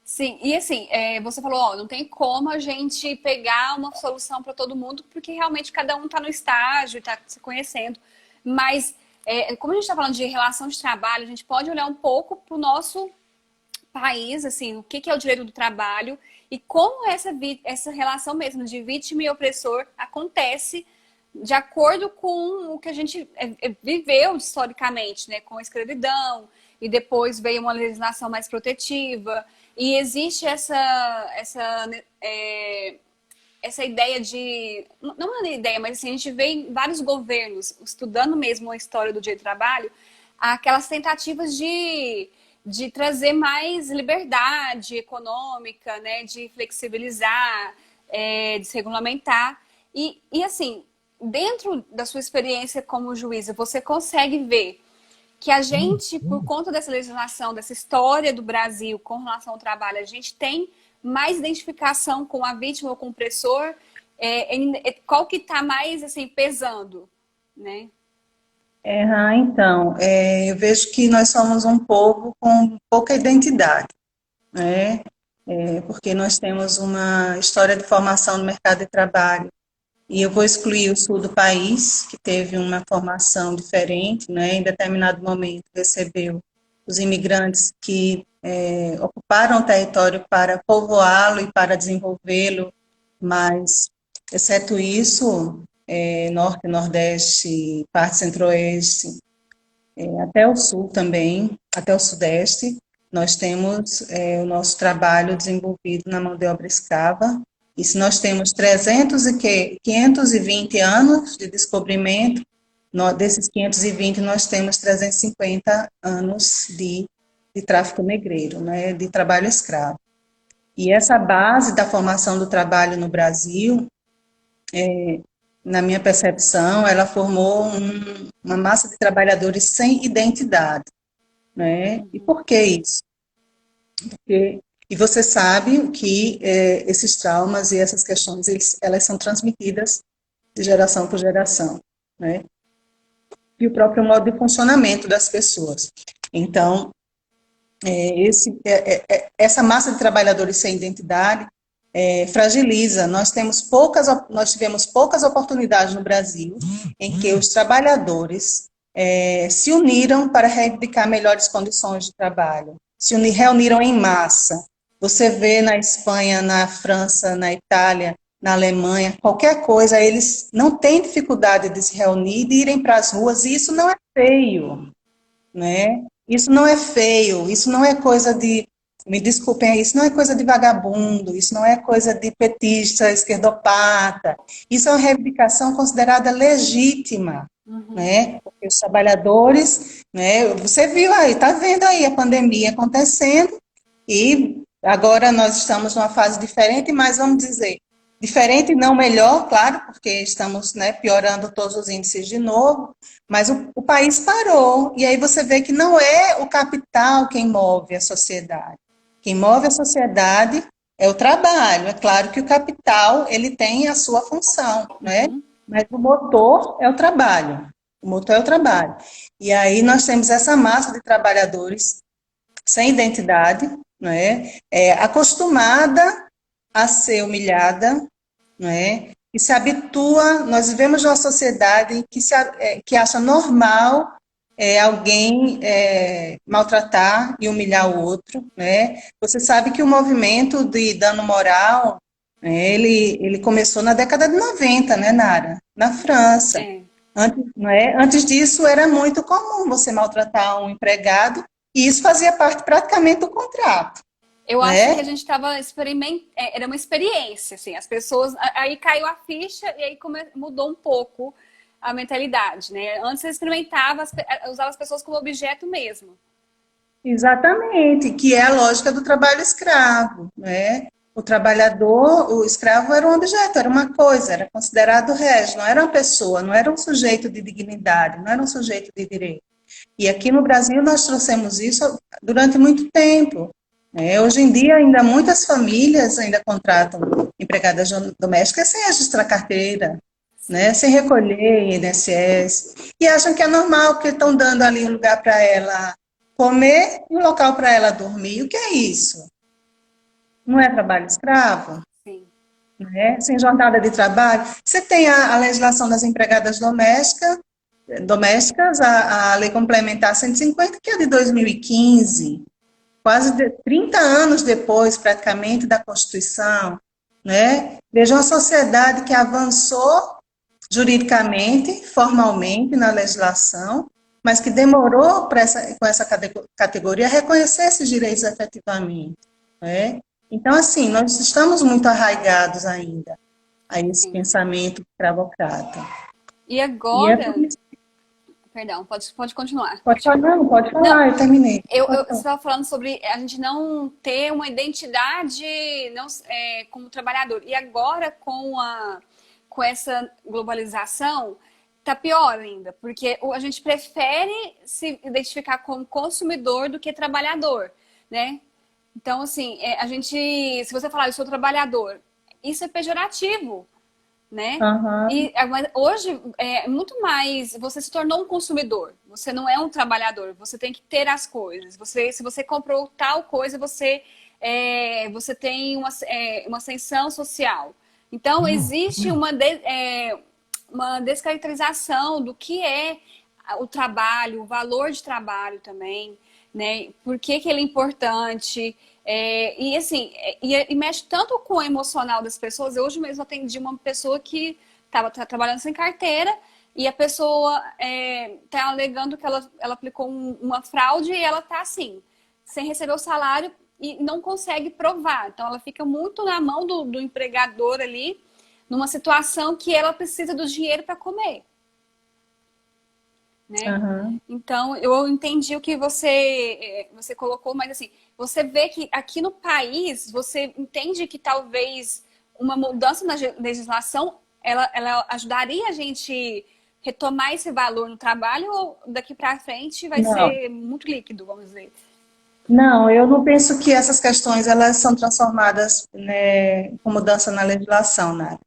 Sim, e assim, você falou, ó, não tem como a gente pegar uma solução para todo mundo, porque realmente cada um está no estágio, está se conhecendo. Mas, como a gente está falando de relação de trabalho, a gente pode olhar um pouco para o nosso país, assim, o que é o direito do trabalho e como essa relação mesmo de vítima e opressor acontece de acordo com o que a gente viveu historicamente, né, com a escravidão, e depois veio uma legislação mais protetiva, e existe essa ideia de, não é uma ideia, mas assim, a gente vê em vários governos, estudando mesmo a história do direito do trabalho, aquelas tentativas de trazer mais liberdade econômica, né, de flexibilizar, desregulamentar. E assim, dentro da sua experiência como juíza, você consegue ver que a gente, por conta dessa legislação, dessa história do Brasil com relação ao trabalho, a gente tem mais identificação com a vítima ou com o opressor, qual que está mais assim pesando, né? Então, eu vejo que nós somos um povo com pouca identidade, né? Porque nós temos uma história de formação no mercado de trabalho. E eu vou excluir o sul do país, que teve uma formação diferente, né? Em determinado momento recebeu os imigrantes que ocuparam o território para povoá-lo e para desenvolvê-lo, mas, exceto isso, norte, nordeste, parte centro-oeste, até o sul também, até o sudeste, nós temos o nosso trabalho desenvolvido na mão de obra escrava. E se nós temos 520 anos de descobrimento, desses 520 nós temos 350 anos de tráfico negreiro, né, de trabalho escravo. E essa base da formação do trabalho no Brasil, na minha percepção, ela formou uma massa de trabalhadores sem identidade, né? E por que isso? E você sabe que esses traumas e essas questões, elas são transmitidas de geração por geração, né? E o próprio modo de funcionamento das pessoas. Então, essa massa de trabalhadores sem identidade fragiliza. Nós tivemos poucas oportunidades no Brasil em que os trabalhadores se uniram para reivindicar melhores condições de trabalho, reuniram em massa. Você vê na Espanha, na França, na Itália, na Alemanha, qualquer coisa, eles não têm dificuldade de se reunir, de irem para as ruas, e isso não é feio, né? Isso não é feio, isso não é coisa de, me desculpem, isso não é coisa de vagabundo, isso não é coisa de petista, esquerdopata, isso é uma reivindicação considerada legítima, né? Porque os trabalhadores, né? Você viu aí, está vendo aí a pandemia acontecendo, e agora nós estamos numa fase diferente, mas vamos dizer, diferente não melhor, claro, porque estamos, né, piorando todos os índices de novo, mas o país parou, e aí você vê que não é o capital quem move a sociedade. Quem move a sociedade é o trabalho. É claro que o capital, ele tem a sua função, né? Mas o motor é o trabalho. O motor é o trabalho. E aí nós temos essa massa de trabalhadores sem identidade, né? Acostumada a ser humilhada, né? Que se habitua, nós vivemos numa sociedade que acha normal alguém maltratar e humilhar o outro, né? Você sabe que o movimento de dano moral, né, ele começou na década de 90, né, Nara? Na França. É. Antes, não é? Antes disso, era muito comum você maltratar um empregado, e isso fazia parte praticamente do contrato, Eu acho que a né? gente estava experimentando, era uma experiência, assim, as pessoas, aí caiu a ficha e aí mudou um pouco a mentalidade, né? Antes você experimentava, usava as pessoas como objeto mesmo. Exatamente, que é a lógica do trabalho escravo, né? O trabalhador, o escravo era um objeto, era uma coisa, era considerado réis, não era uma pessoa, não era um sujeito de dignidade, não era um sujeito de direito. E aqui no Brasil nós trouxemos isso durante muito tempo, né? Hoje em dia ainda muitas famílias ainda contratam empregadas domésticas sem registrar carteira, né? Sem recolher INSS, e acham que é normal, porque estão dando ali um lugar para ela comer e um local para ela dormir. O que é isso? Não é trabalho escravo? Sim. Né? Sem jornada de trabalho. Você tem a legislação das empregadas domésticas, a Lei Complementar 150, que é de 2015, quase 30 anos depois, praticamente, da Constituição. Né? Veja uma sociedade que avançou juridicamente, formalmente, na legislação, mas que demorou com essa categoria reconhecer esses direitos efetivamente. Né? Então, assim, nós estamos muito arraigados ainda a esse Sim. pensamento escravocrata. E E é por agora, isso. perdão, pode continuar. Pode falar, não, pode Não, falar, eu terminei. você estava falando sobre a gente não ter uma identidade não, como trabalhador. E agora, com essa globalização, tá pior ainda, porque a gente prefere se identificar como consumidor do que trabalhador, né? Então, assim, se você falar, eu sou trabalhador, isso é pejorativo, né? Uhum. E mas hoje é muito mais. Você se tornou um consumidor. Você não é um trabalhador. Você tem que ter as coisas. Se você comprou tal coisa, você tem uma ascensão social. Então existe uma descaracterização do que é o trabalho, o valor de trabalho também, né? Por que ele é importante? E assim, e mexe tanto com o emocional das pessoas. Eu hoje mesmo atendi uma pessoa que estava trabalhando sem carteira e a pessoa está alegando que ela aplicou uma fraude e ela está assim, sem receber o salário e não consegue provar. Então ela fica muito na mão do empregador ali, numa situação que ela precisa do dinheiro para comer. Né? Uhum. Então, eu entendi o que você colocou, mas assim, você vê que aqui no país, você entende que talvez uma mudança na legislação, ela ajudaria a gente retomar esse valor no trabalho ou daqui para frente vai Não, ser muito líquido, vamos dizer? não, eu não penso que essas questões elas são transformadas, né, com mudança na legislação, né?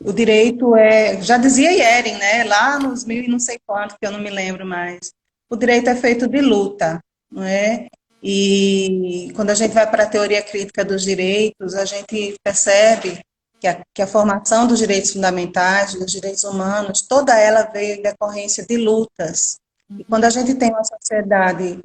O direito já dizia Yeren, né, lá nos mil e não sei quanto, que eu não me lembro mais, o direito é feito de luta, não é? E quando a gente vai para a teoria crítica dos direitos, a gente percebe que a formação dos direitos fundamentais, dos direitos humanos, toda ela veio em decorrência de lutas. E quando a gente tem uma sociedade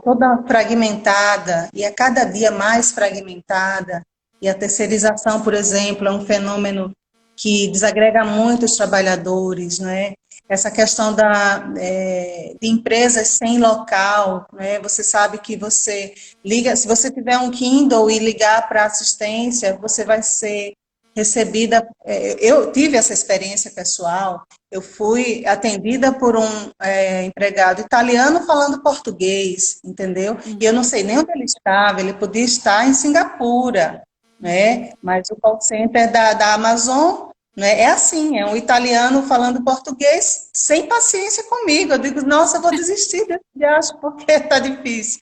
toda fragmentada, e a cada dia mais fragmentada, e a terceirização, por exemplo, é um fenômeno que desagrega muito os trabalhadores, né? Essa questão de empresas sem local, né? Você sabe que você liga, se você tiver um Kindle e ligar para assistência, você vai ser recebida. Eu tive essa experiência pessoal. Eu fui atendida por um empregado italiano falando português, entendeu? E eu não sei nem onde ele estava. Ele podia estar em Singapura, né? Mas o call center da Amazon, né, é assim, é um italiano falando português sem paciência comigo. Eu digo, nossa, eu vou desistir desse viagem porque está difícil,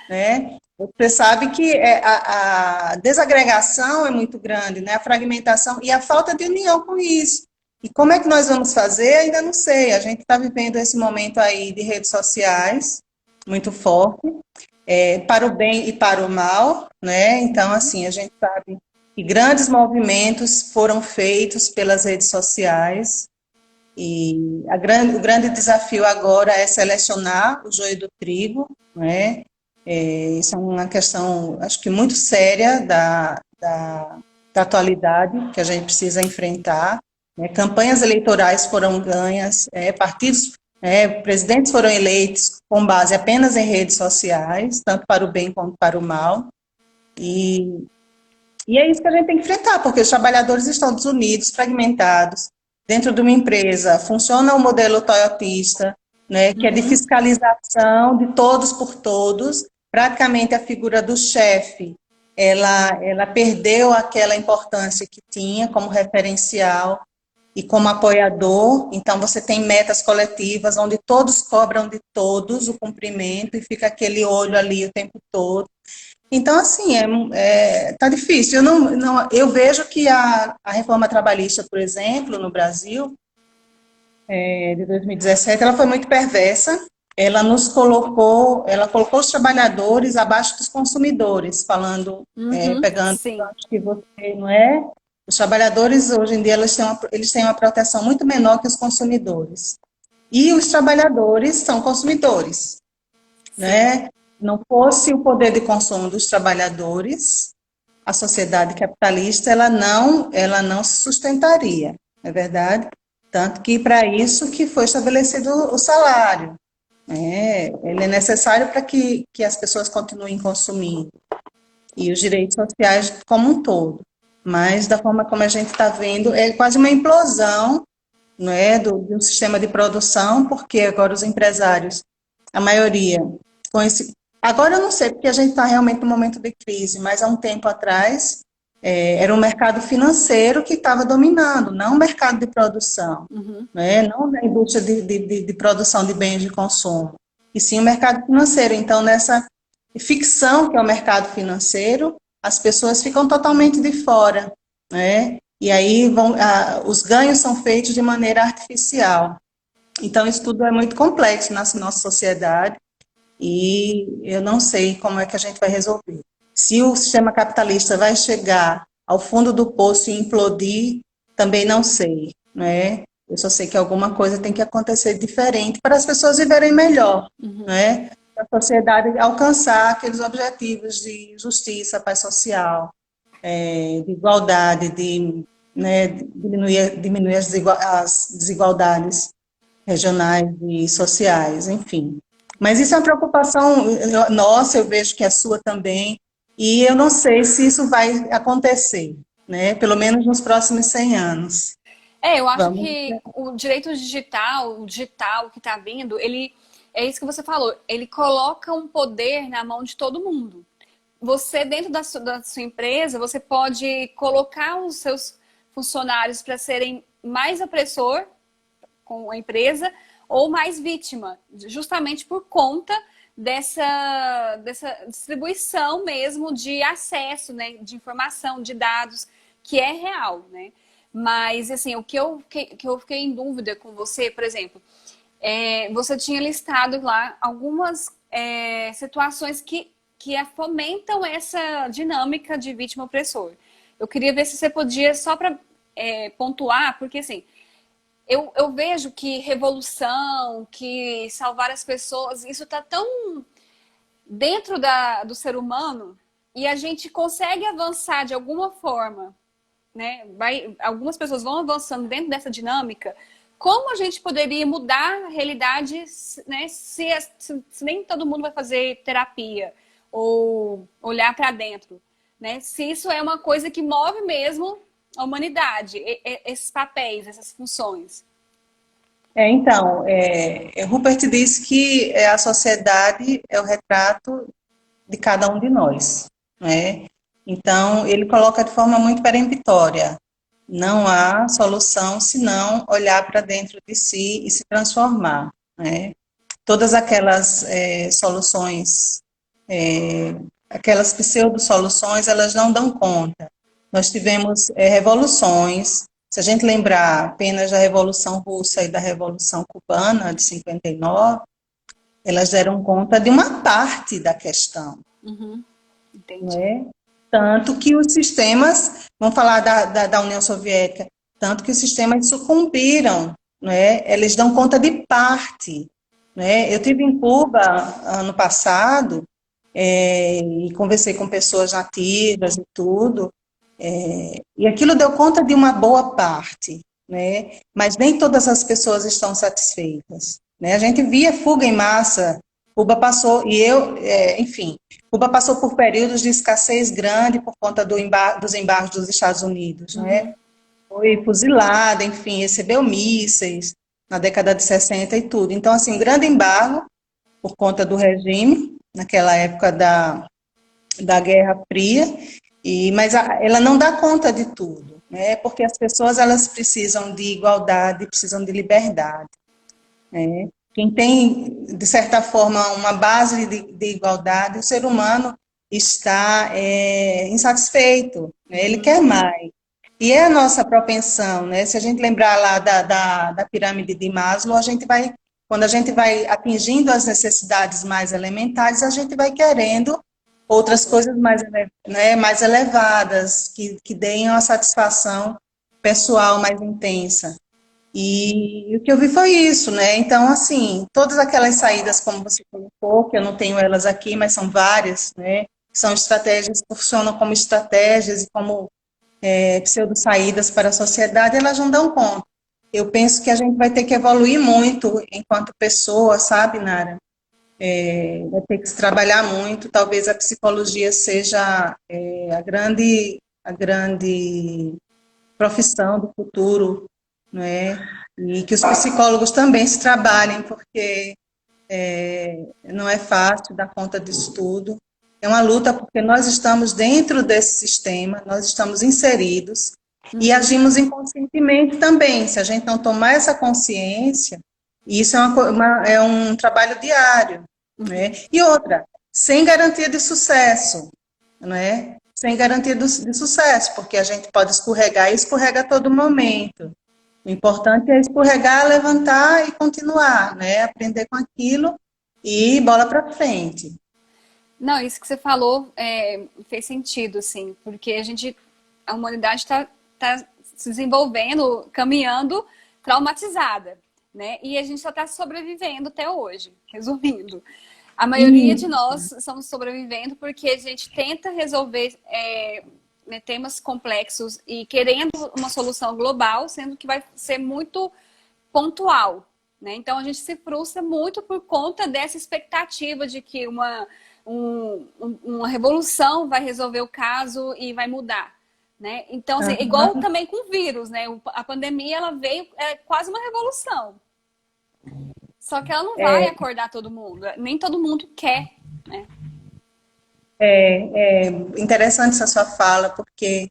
né? Você sabe que a desagregação é muito grande, né? A fragmentação e a falta de união com isso. E como é que nós vamos fazer? Ainda não sei. A gente está vivendo esse momento aí de redes sociais muito forte, para o bem e para o mal, né? Então, assim, a gente sabe que grandes movimentos foram feitos pelas redes sociais e o grande desafio agora é selecionar o joio do trigo, né? Isso é uma questão, acho que muito séria da atualidade que a gente precisa enfrentar, né? Campanhas eleitorais foram ganhas, presidentes foram eleitos com base apenas em redes sociais, tanto para o bem quanto para o mal, e é isso que a gente tem que enfrentar, porque os trabalhadores estão desunidos, fragmentados. Dentro de uma empresa, funciona o modelo toyotista, né, que é de fiscalização de todos por todos. Praticamente a figura do chefe, ela perdeu aquela importância que tinha como referencial e como apoiador. Então, você tem metas coletivas onde todos cobram de todos o cumprimento e fica aquele olho ali o tempo todo. Então, assim, tá difícil. Eu vejo que a reforma trabalhista, por exemplo, no Brasil, de 2017, ela foi muito perversa. Ela colocou os trabalhadores abaixo dos consumidores, pegando Sim. acho que você não é. Os trabalhadores, hoje em dia, eles têm uma proteção muito menor que os consumidores. E os trabalhadores são consumidores, né? Não fosse o poder de consumo dos trabalhadores, a sociedade capitalista ela não se sustentaria, não é verdade? Tanto que para isso que foi estabelecido o salário, né? Ele é necessário para que as pessoas continuem consumindo e os direitos sociais como um todo. Mas da forma como a gente está vendo, é quase uma implosão, não é, do sistema de produção, porque agora os empresários, a maioria, com esse. Agora eu não sei, porque a gente está realmente num momento de crise, mas há um tempo atrás era o mercado financeiro que estava dominando, não o mercado de produção, né? Não a indústria de produção de bens de consumo, e sim o mercado financeiro. Então, nessa ficção que é o mercado financeiro, as pessoas ficam totalmente de fora, né? E aí os ganhos são feitos de maneira artificial. Então, isso tudo é muito complexo na nossa sociedade e eu não sei como é que a gente vai resolver. Se o sistema capitalista vai chegar ao fundo do poço e implodir, também não sei, né? Eu só sei que alguma coisa tem que acontecer diferente para as pessoas viverem melhor, né? Para a sociedade alcançar aqueles objetivos de justiça, paz social, de igualdade, né, diminuir as desigualdades regionais e sociais, enfim. Mas isso é uma preocupação nossa, eu vejo que é sua também, e eu não sei se isso vai acontecer, né? Pelo menos nos próximos 100 anos. Eu acho Vamos. que o direito digital, o digital que está vindo, é isso que você falou, ele coloca um poder na mão de todo mundo. Você, dentro da sua empresa, você pode colocar os seus funcionários para serem mais opressor com a empresa ou mais vítima, justamente por conta dessa distribuição mesmo de acesso, né, de informação, de dados, que é real, né? Mas, assim, o que eu fiquei em dúvida com você, por exemplo, você tinha listado lá algumas situações que fomentam essa dinâmica de vítima-opressor. Eu queria ver se você podia, só para pontuar, porque assim, eu vejo que revolução, que salvar as pessoas, isso está tão dentro do ser humano e a gente consegue avançar de alguma forma, né? Algumas pessoas vão avançando dentro dessa dinâmica. Como a gente poderia mudar a realidade, né, se nem todo mundo vai fazer terapia ou olhar para dentro, né? Se isso é uma coisa que move mesmo a humanidade, esses papéis, essas funções. Rupert disse que a sociedade é o retrato de cada um de nós, né? Então, ele coloca de forma muito peremptória: não há solução senão olhar para dentro de si e se transformar, né? Todas aquelas soluções, aquelas pseudo-soluções, elas não dão conta. Nós tivemos revoluções, se a gente lembrar apenas da Revolução Russa e da Revolução Cubana de 59, elas deram conta de uma parte da questão, Uhum, entendi. né? Tanto que os sistemas, vamos falar da União Soviética, tanto que os sistemas sucumbiram, né? Eles dão conta de parte, né? Eu tive em Cuba ano passado e conversei com pessoas nativas e tudo, e aquilo deu conta de uma boa parte, né? Mas nem todas as pessoas estão satisfeitas, né? A gente via fuga em massa. Cuba passou, enfim, Cuba passou por períodos de escassez grande por conta dos embargos dos Estados Unidos, né? Uhum, Foi fuzilada, enfim, recebeu mísseis na década de 60 e tudo. Então, assim, um grande embargo por conta do regime, naquela época da Guerra Fria, mas ela não dá conta de tudo, né? Porque as pessoas, elas precisam de igualdade, precisam de liberdade, né? Quem tem, de certa forma, uma base de igualdade, o ser humano está insatisfeito, né? Ele quer mais. E é a nossa propensão, né? Se a gente lembrar lá da pirâmide de Maslow, quando a gente vai atingindo as necessidades mais elementares, a gente vai querendo outras coisas mais, né, mais elevadas, que deem uma satisfação pessoal mais intensa. E o que eu vi foi isso, né? Então, assim, todas aquelas saídas, como você colocou, que eu não tenho elas aqui, mas são várias, né? São estratégias que funcionam como estratégias e como pseudo-saídas para a sociedade, elas não dão conta. Eu penso que a gente vai ter que evoluir muito enquanto pessoa, sabe, Nara? Vai ter que se trabalhar muito. Talvez a psicologia seja a grande profissão do futuro, né? E que os psicólogos também se trabalhem, porque não é fácil dar conta disso tudo. É uma luta porque nós estamos dentro desse sistema, nós estamos inseridos e uhum, agimos inconscientemente também. Se a gente não tomar essa consciência, isso é um trabalho diário, né? uhum. E outra, sem garantia de sucesso, né? Sem garantia de sucesso, porque a gente pode escorregar e escorrega a todo momento. O importante é escorregar, levantar e continuar, né? Aprender com aquilo e bola para frente. Não, isso que você falou fez sentido, assim, porque a humanidade tá se desenvolvendo, caminhando traumatizada, né? E a gente só está sobrevivendo até hoje, resumindo. A maioria de Isso. nós estamos sobrevivendo porque a gente tenta resolver né, temas complexos e querendo uma solução global, sendo que vai ser muito pontual, né? Então a gente se frustra muito por conta dessa expectativa de que uma revolução vai resolver o caso e vai mudar, né? Então, assim, igual Aham. também com o vírus, né? A pandemia ela veio quase uma revolução. Só que ela não vai acordar todo mundo. Nem todo mundo quer, né? É interessante essa sua fala, porque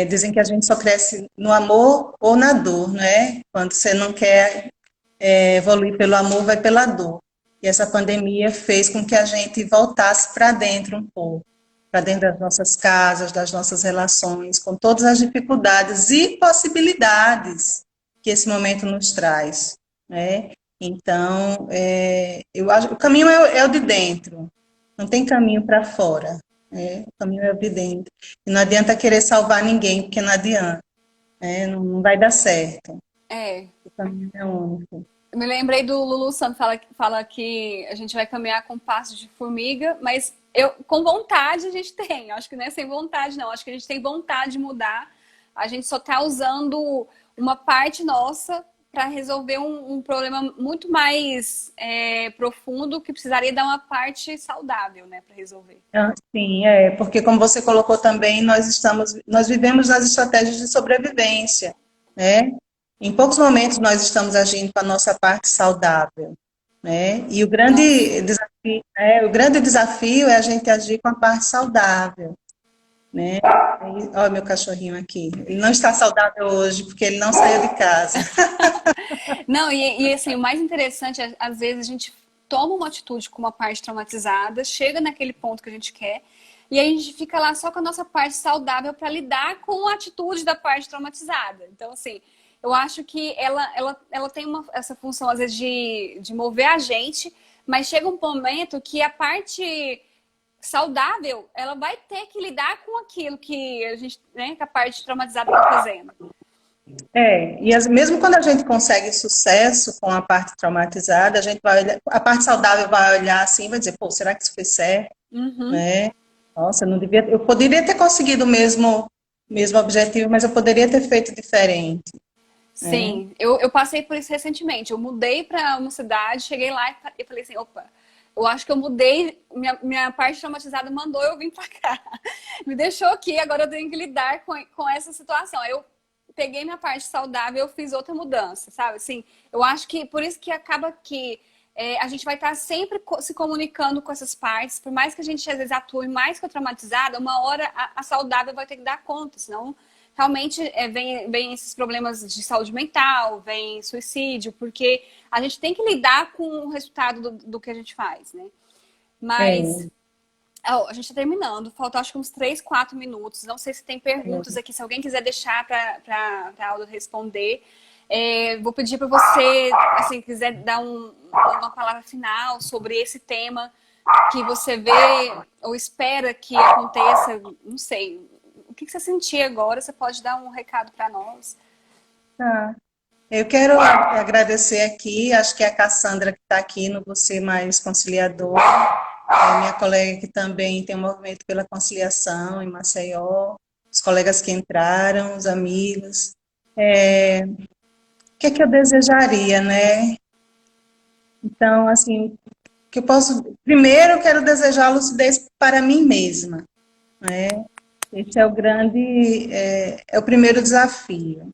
dizem que a gente só cresce no amor ou na dor, né? Quando você não quer evoluir pelo amor, vai pela dor. E essa pandemia fez com que a gente voltasse para dentro um pouco, para dentro das nossas casas, das nossas relações, com todas as dificuldades e possibilidades que esse momento nos traz, né? Então, eu acho que o caminho é o de dentro, não tem caminho para fora, O caminho é evidente. E não adianta querer salvar ninguém, porque não adianta, não vai dar certo. É. O caminho é único. Eu me lembrei do Lulu Santos, fala que a gente vai caminhar com passos de formiga, mas com vontade a gente tem. Eu acho que não é sem vontade, não. Eu acho que a gente tem vontade de mudar. A gente só está usando uma parte nossa para resolver um problema muito mais profundo que precisaria dar uma parte saudável, né, para resolver. Sim, porque como você colocou também, nós vivemos nas estratégias de sobrevivência, né? Em poucos momentos nós estamos agindo com a nossa parte saudável, né? E Nossa. o grande desafio é a gente agir com a parte saudável, né? Olha o meu cachorrinho aqui. Ele não está saudável hoje porque ele não saiu de casa. Não, e assim, o mais interessante é, às vezes, a gente toma uma atitude com uma parte traumatizada, chega naquele ponto que a gente quer, e aí a gente fica lá só com a nossa parte saudável para lidar com a atitude da parte traumatizada. Então, assim, eu acho que ela tem essa função, às vezes, de mover a gente, mas chega um momento que a parte saudável, ela vai ter que lidar com aquilo que a gente, né, que a parte traumatizada está fazendo. Mesmo quando a gente consegue sucesso com a parte traumatizada, a parte saudável vai olhar assim e vai dizer, pô, será que isso foi certo? Uhum. Né? Nossa, eu poderia ter conseguido o mesmo objetivo, mas eu poderia ter feito diferente, né? Sim, eu passei por isso recentemente. Eu mudei para uma cidade, cheguei lá e falei assim, opa, eu acho que eu mudei, minha parte traumatizada mandou eu vir para cá. Me deixou aqui, agora eu tenho que lidar com essa situação. Aí eu peguei minha parte saudável, eu fiz outra mudança, sabe? Assim, eu acho que por isso que acaba que a gente vai estar sempre se comunicando com essas partes, por mais que a gente às vezes atue mais que a traumatizada, uma hora a saudável vai ter que dar conta, senão realmente vem esses problemas de saúde mental, vem suicídio, porque a gente tem que lidar com o resultado do que a gente faz, né? Mas É, a gente está terminando, faltam acho que uns 3, 4 minutos. Não sei se tem perguntas aqui, se alguém quiser deixar para a Alda responder. Vou pedir para você, assim, quiser dar uma palavra final sobre esse tema que você vê ou espera que aconteça, não sei. O que você sentir agora? Você pode dar um recado para nós. tá. Eu quero agradecer aqui, acho que é a Cassandra que está aqui no Você Mais Conciliador, minha colega que também tem um movimento pela conciliação em Maceió, os colegas que entraram, os amigos. O que é que eu desejaria, né? Então, assim, que eu posso. Primeiro, eu quero desejar lucidez para mim mesma, né? Esse é o primeiro desafio.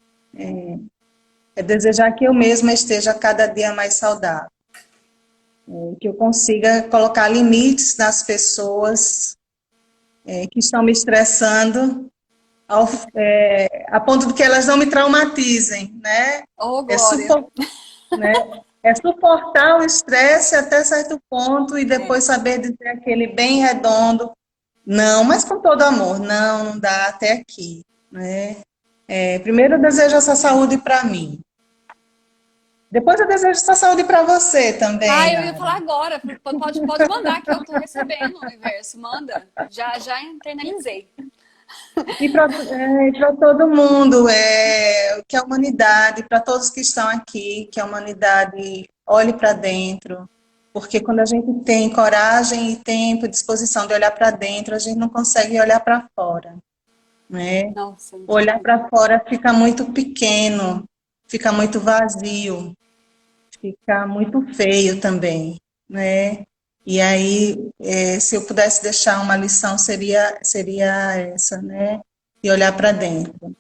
É desejar que eu mesma esteja cada dia mais saudável, que eu consiga colocar limites nas pessoas que estão me estressando, a ponto de que elas não me traumatizem, né? Oh, É, Glória! né? É suportar o estresse até certo ponto e É. depois saber dizer aquele bem redondo, não, mas com todo amor, não, não dá até aqui, né? Primeiro eu desejo essa saúde para mim. Depois eu desejo essa saúde para você também, Ah, eu ia Nara. falar agora. Pode mandar que eu tô recebendo o universo. Manda. Já internalizei. E para todo mundo, que a humanidade, para todos que estão aqui, que a humanidade olhe para dentro, porque quando a gente tem coragem e tempo e disposição de olhar para dentro, a gente não consegue olhar para fora, né? Nossa, muito Olhar bom. para fora fica muito pequeno, fica muito vazio, fica muito feio também, né? E aí, se eu pudesse deixar uma lição, seria essa, né? E olhar para dentro.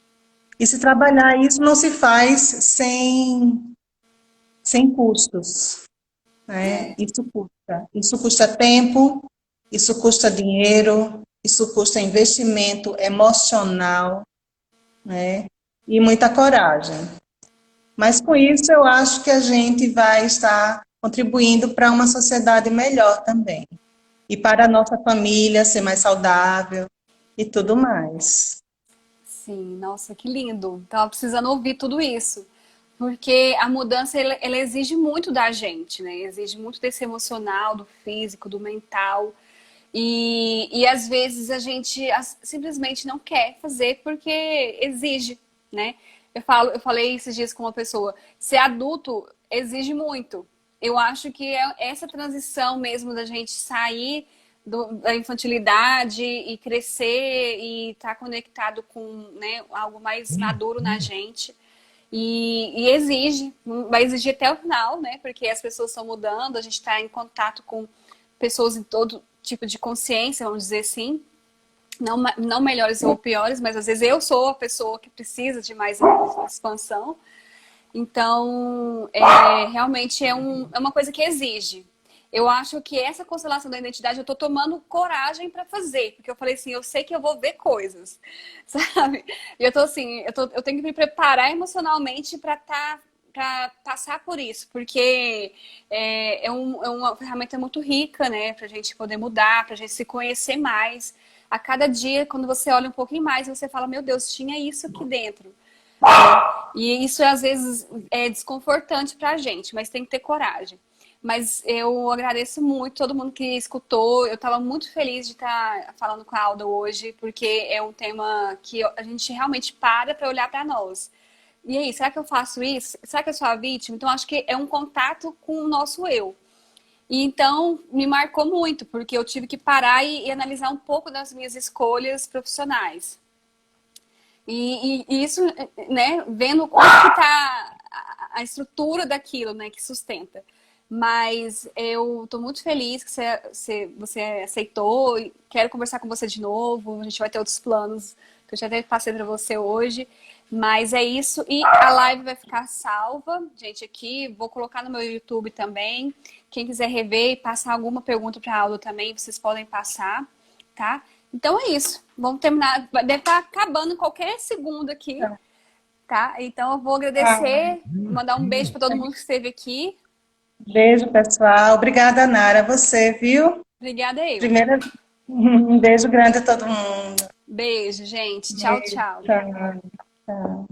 E se trabalhar isso não se faz sem custos, né? É. Isso custa tempo, isso custa dinheiro, isso custa investimento emocional, né? E muita coragem. Mas com isso eu acho que a gente vai estar contribuindo para uma sociedade melhor também. E para a nossa família ser mais saudável e tudo mais. Sim, nossa, que lindo. Tava precisando ouvir tudo isso. Porque a mudança, ela exige muito da gente, né? Exige muito desse emocional, do físico, do mental. E às vezes a gente simplesmente não quer fazer porque exige, né? Eu falei esses dias com uma pessoa, ser adulto exige muito. Eu acho que é essa transição mesmo da gente sair da infantilidade e crescer e estar conectado com, né, algo mais maduro na gente. E exige, vai exigir até o final, né? Porque as pessoas estão mudando, a gente está em contato com pessoas em todo tipo de consciência, vamos dizer assim. Não melhores ou piores, mas às vezes eu sou a pessoa que precisa de mais expansão. Então, realmente é uma coisa que exige. Eu acho que essa constelação da identidade eu tô tomando coragem para fazer, porque eu falei assim, eu sei que eu vou ver coisas, sabe? E eu tô assim, eu tenho que me preparar emocionalmente para passar por isso, porque é uma ferramenta muito rica, né, pra gente poder mudar, pra gente se conhecer mais. A cada dia, quando você olha um pouquinho mais, você fala, meu Deus, tinha isso aqui dentro. E isso às vezes é desconfortante pra gente, mas tem que ter coragem. Mas eu agradeço muito todo mundo que escutou. Eu estava muito feliz de estar falando com a Alda hoje, porque é um tema que a gente realmente para olhar para nós. E aí, será que eu faço isso? Será que eu sou a vítima? Então, acho que é um contato com o nosso eu. E então, me marcou muito, porque eu tive que parar e analisar um pouco das minhas escolhas profissionais. E isso, né, vendo como que tá a estrutura daquilo, né, que sustenta. Mas eu estou muito feliz que você aceitou e quero conversar com você de novo. A gente vai ter outros planos que eu já até passei para você hoje. Mas é isso. E a live vai ficar salva, gente, aqui. Vou colocar no meu YouTube também. Quem quiser rever e passar alguma pergunta para a Aldo também, vocês podem passar, tá? Então é isso. Vamos terminar. Deve estar acabando em qualquer segundo aqui, tá? Então eu vou agradecer, mandar um beijo para todo mundo que esteve aqui. Beijo, pessoal. Obrigada, Nara. Você, viu? Obrigada eu. Primeiro, um beijo grande a todo mundo. Beijo, gente. Tchau, Beijo, tchau. tchau, tchau.